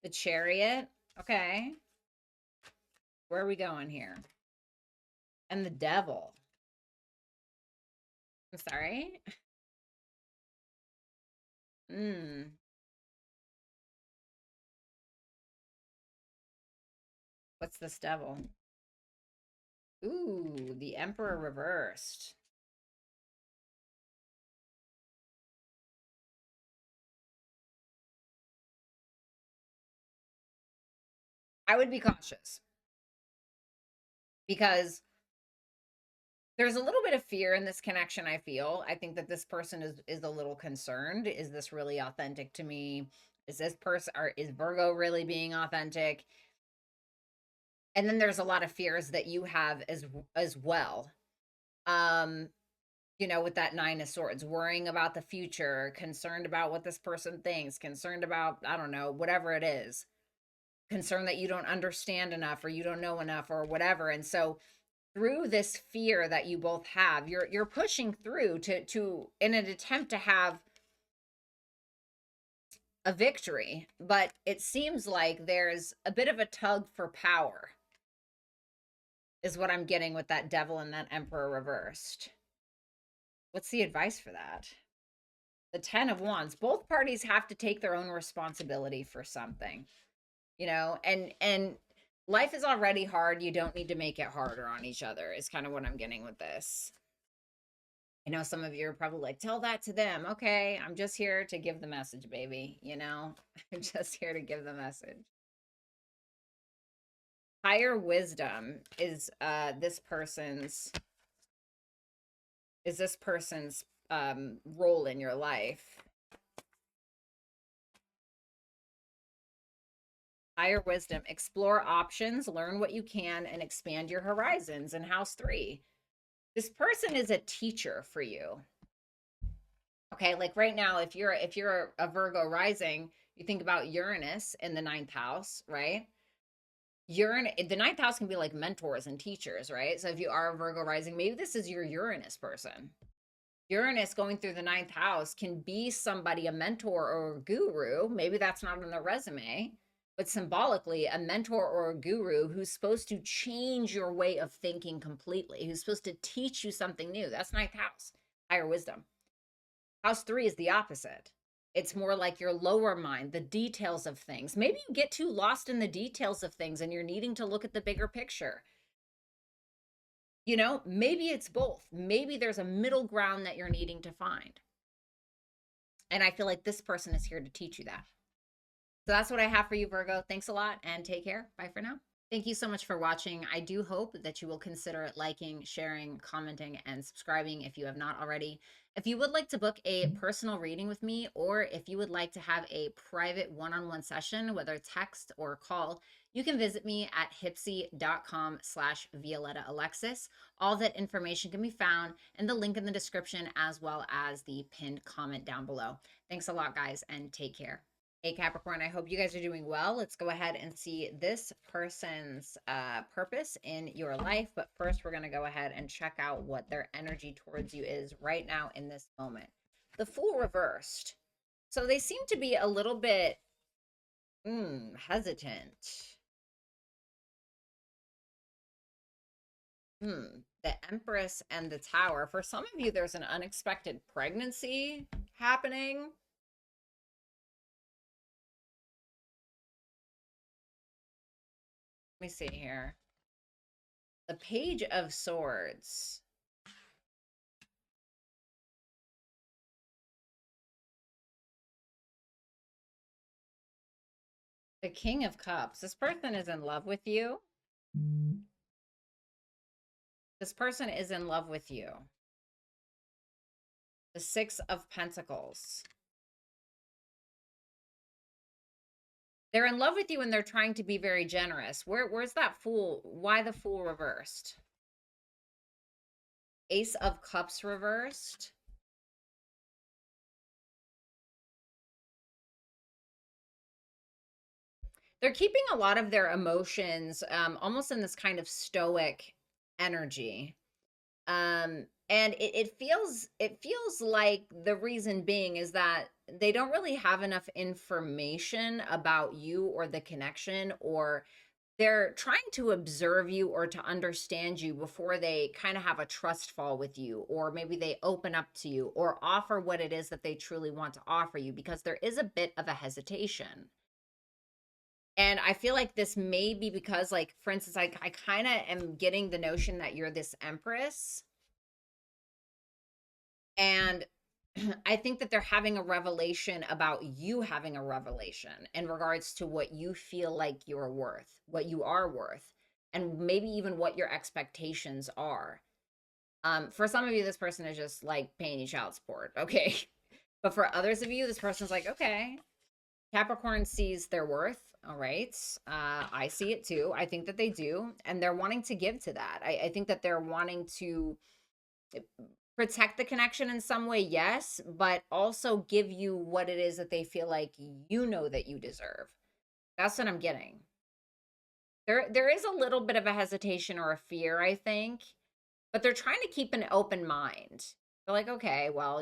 The Chariot. Okay. Where are we going here? And the Devil. I'm sorry. What's this Devil? Ooh, the Emperor reversed. I would be cautious because there's a little bit of fear in this connection. I think that this person is a little concerned. Is this really authentic to me? Is this person, or is Virgo really being authentic? And then there's a lot of fears that you have as well. you know, with that Nine of Swords, worrying about the future, concerned about what this person thinks, concerned about, I don't know, whatever it is, concerned that you don't understand enough or you don't know enough or whatever. And so through this fear that you both have, you're pushing through to in an attempt to have a victory, but it seems like there's a bit of a tug for power is what I'm getting with that Devil and that Emperor reversed. What's the advice for that? The 10 of Wands. Both parties have to take their own responsibility for something, you know, and life is already hard. You don't need to make it harder on each other is kind of what I'm getting with this. I know some of you are probably like, tell that to them. Okay, I'm just here to give the message, baby. You know, I'm just here to give the message. Higher wisdom is this person's role in your life. Higher wisdom, explore options, learn what you can, and expand your horizons. In house 3, this person is a teacher for you. Okay, like right now, if you're a Virgo rising, you think about Uranus in the 9th house, right? The 9th house can be like mentors and teachers, right? So if you are a Virgo rising, maybe this is your Uranus person. Uranus going through the 9th house can be somebody, a mentor or a guru. Maybe that's not on the resume, but symbolically, a mentor or a guru who's supposed to change your way of thinking completely, who's supposed to teach you something new. That's 9th house, higher wisdom. House 3 is the opposite. It's more like your lower mind, the details of things. Maybe you get too lost in the details of things and you're needing to look at the bigger picture. You know, maybe it's both. Maybe there's a middle ground that you're needing to find. And I feel like this person is here to teach you that. So that's what I have for you, Virgo. Thanks a lot and take care. Bye for now. Thank you so much for watching. I do hope that you will consider liking, sharing, commenting, and subscribing if you have not already. If you would like to book a personal reading with me, or if you would like to have a private one-on-one session, whether text or call, you can visit me at hipsy.com/Violetta Alexis. All that information can be found in the link in the description as well as the pinned comment down below. Thanks a lot, guys, and take care. Hey Capricorn, I hope you guys are doing well. Let's go ahead and see this person's purpose in your life. But first, we're going to go ahead and check out what their energy towards you is right now in this moment. The Fool reversed. So they seem to be a little bit hesitant. The Empress and the Tower. For some of you, there's an unexpected pregnancy happening. Let me see here. The Page of Swords. The King of Cups. This person is in love with you. This person is in love with you. The Six of Pentacles. They're in love with you and they're trying to be very generous. Where's that Fool? Why the Fool reversed? Ace of Cups reversed. They're keeping a lot of their emotions almost in this kind of stoic energy. And it feels like the reason being is that they don't really have enough information about you or the connection, or they're trying to observe you or to understand you before they kind of have a trust fall with you, or maybe they open up to you or offer what it is that they truly want to offer you, because there is a bit of a hesitation. And I feel like this may be because, like, for instance, I kind of am getting the notion that you're this Empress. And I think that they're having a revelation about you having a revelation in regards to what you feel like you're worth, what you are worth, and maybe even what your expectations are. For some of you, this person is just like paying you child support, okay? But for others of you, this person's like, okay, Capricorn sees their worth. All right. I see it too. I think that they do. And they're wanting to give to that. I think that they're wanting to protect the connection in some way, yes, but also give you what it is that they feel like you know that you deserve. That's what I'm getting. There is a little bit of a hesitation or a fear, I think, but they're trying to keep an open mind. They're like, okay, well,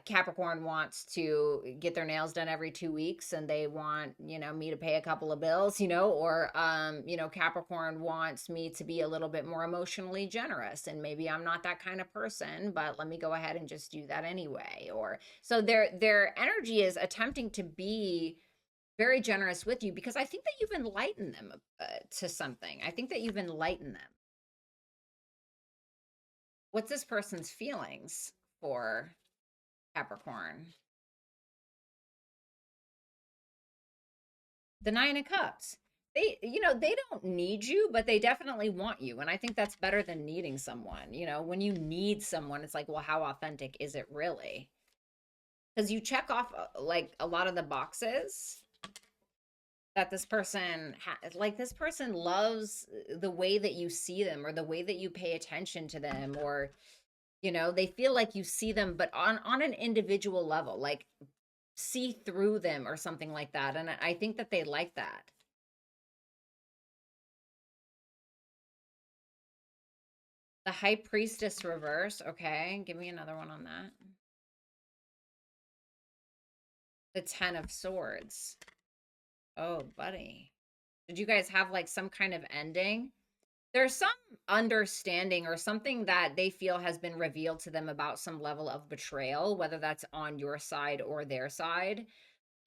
Capricorn wants to get their nails done every 2 weeks and they want, me to pay a couple of bills, or, Capricorn wants me to be a little bit more emotionally generous and maybe I'm not that kind of person, but let me go ahead and just do that anyway. Or so their energy is attempting to be very generous with you because I think that you've enlightened them to something. I think that you've enlightened them. What's this person's feelings for Capricorn? The Nine of Cups. They don't need you, but they definitely want you. And I think that's better than needing someone. When you need someone, it's like, well, how authentic is it really? Because you check off like a lot of the boxes that this person has. Like this person loves the way that you see them or the way that you pay attention to them, or they feel like you see them but on an individual level, like see through them or something like that. And I think that they like that. The High Priestess reverse. Okay, give me another one on that. The Ten of Swords. Oh, buddy. Did you guys have like some kind of ending? There's some understanding or something that they feel has been revealed to them about some level of betrayal, whether that's on your side or their side.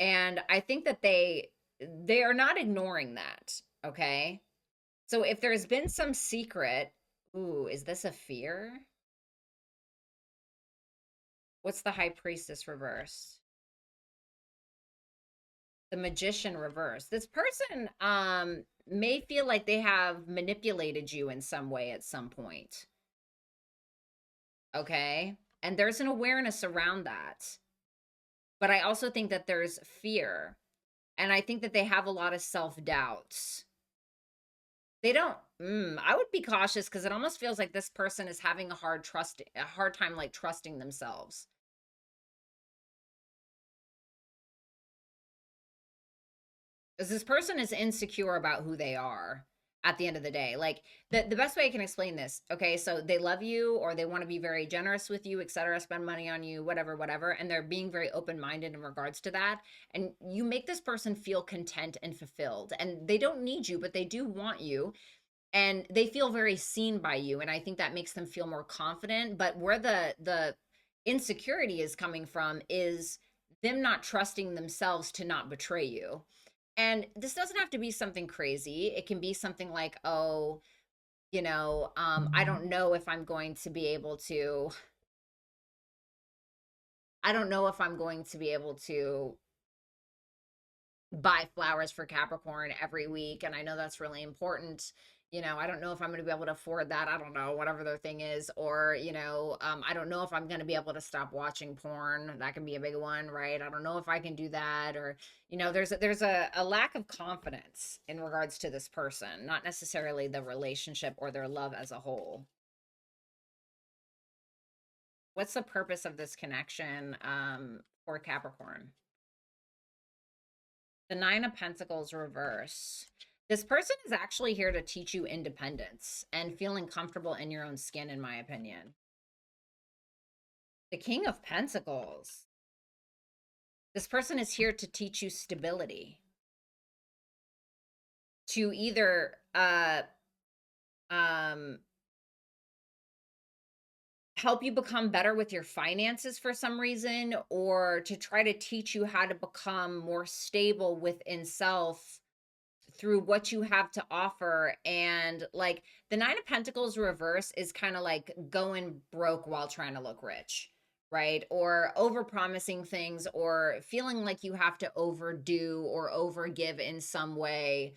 And I think that they are not ignoring that, okay? So if there's been some secret, ooh, is this a fear? What's the High Priestess reverse? The Magician reverse. This person may feel like they have manipulated you in some way at some point. Okay? And there's an awareness around that. But I also think that there's fear. And I think that they have a lot of self-doubts. They don't I would be cautious because it almost feels like this person is having a hard time like trusting themselves. Because this person is insecure about who they are at the end of the day. Like the best way I can explain this, okay, so they love you or they want to be very generous with you, etc., spend money on you, whatever, whatever, and they're being very open-minded in regards to that. And you make this person feel content and fulfilled. And they don't need you, but they do want you. And they feel very seen by you. And I think that makes them feel more confident. But where the insecurity is coming from is them not trusting themselves to not betray you. And this doesn't have to be something crazy. It can be something like, oh, I don't know if I'm going to be able to, I don't know if I'm going to be able to buy flowers for Capricorn every week. And I know that's really important. I don't know if I'm going to be able to afford that. I don't know, whatever their thing is. Or, I don't know if I'm going to be able to stop watching porn. That can be a big one, right? I don't know if I can do that. Or, there's a lack of confidence in regards to this person, not necessarily the relationship or their love as a whole. What's the purpose of this connection for Capricorn? The Nine of Pentacles reverse. This person is actually here to teach you independence and feeling comfortable in your own skin, in my opinion. The King of Pentacles. This person is here to teach you stability. To either help you become better with your finances for some reason, or to try to teach you how to become more stable within self through what you have to offer. And like the Nine of Pentacles reverse is kind of like going broke while trying to look rich, right? Or over promising things, or feeling like you have to overdo or overgive in some way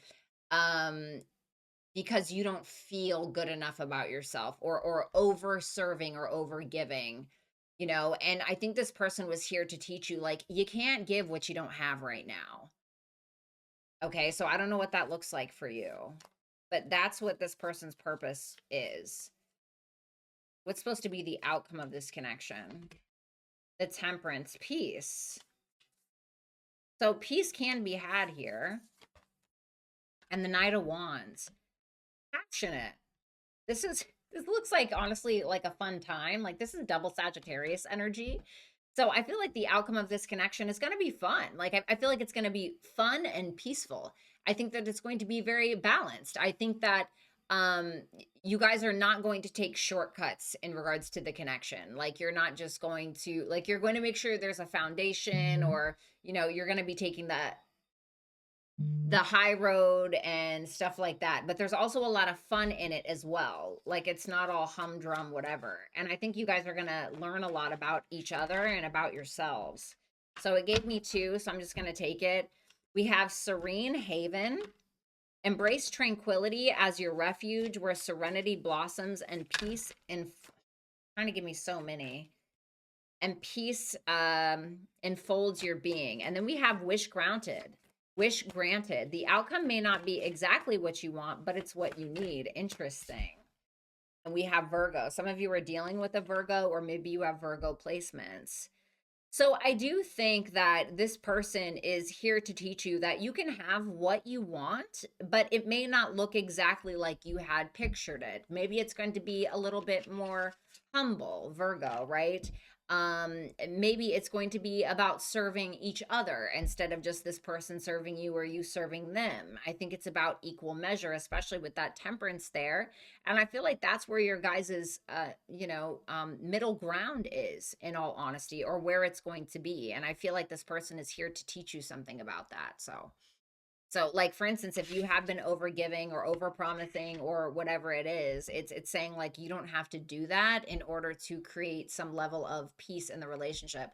because you don't feel good enough about yourself, or over serving or over giving. And I think this person was here to teach you, like, you can't give what you don't have right now. Okay, so I don't know what that looks like for you, but that's what this person's purpose is. What's supposed to be the outcome of this connection? The Temperance, peace. So peace can be had here. And the Knight of Wands. Passionate. This looks like, honestly, like a fun time. Like, this is double Sagittarius energy. So I feel like the outcome of this connection is going to be fun. Like, I feel like it's going to be fun and peaceful. I think that it's going to be very balanced. I think that you guys are not going to take shortcuts in regards to the connection. Like, you're not just going to, like, you're going to make sure there's a foundation, or, you know, you're going to be taking the high road and stuff like that. But there's also a lot of fun in it as well. Like, it's not all humdrum, whatever. And I think you guys are going to learn a lot about each other and about yourselves. So it gave me 2, so I'm just going to take it. We have Serene Haven. Embrace tranquility as your refuge, where serenity blossoms and peace trying to give me so many. And peace enfolds your being. And then we have wish granted. Wish granted. The outcome may not be exactly what you want, but it's what you need. Interesting. And we have Virgo. Some of you are dealing with a Virgo, or maybe you have Virgo placements. So I do think that this person is here to teach you that you can have what you want, but it may not look exactly like you had pictured it. Maybe it's going to be a little bit more humble, Virgo, right? Maybe it's going to be about serving each other instead of just this person serving you or you serving them. I think it's about equal measure, especially with that Temperance there. And I feel like that's where your guys's, middle ground is, in all honesty, or where it's going to be. And I feel like this person is here to teach you something about that. So like, for instance, if you have been overgiving or overpromising or whatever it is, it's saying like, you don't have to do that in order to create some level of peace in the relationship.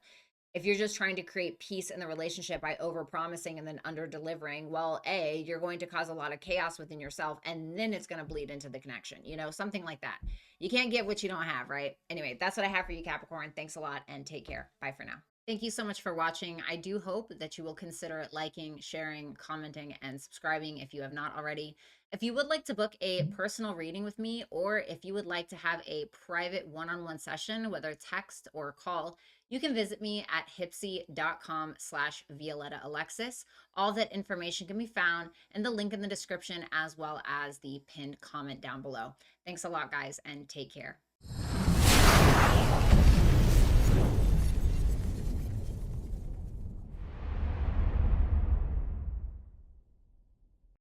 If you're just trying to create peace in the relationship by overpromising and then under delivering, well, you're going to cause a lot of chaos within yourself, and then it's going to bleed into the connection, something like that. You can't give what you don't have, right? Anyway, that's what I have for you, Capricorn. Thanks a lot and take care. Bye for now. Thank you so much for watching. I do hope that you will consider liking, sharing, commenting, and subscribing if you have not already. If you would like to book a personal reading with me, or if you would like to have a private one-on-one session, whether text or call, you can visit me at hipsy.com/Violetta Alexis. All that information can be found in the link in the description, as well as the pinned comment down below. Thanks a lot, guys, and take care.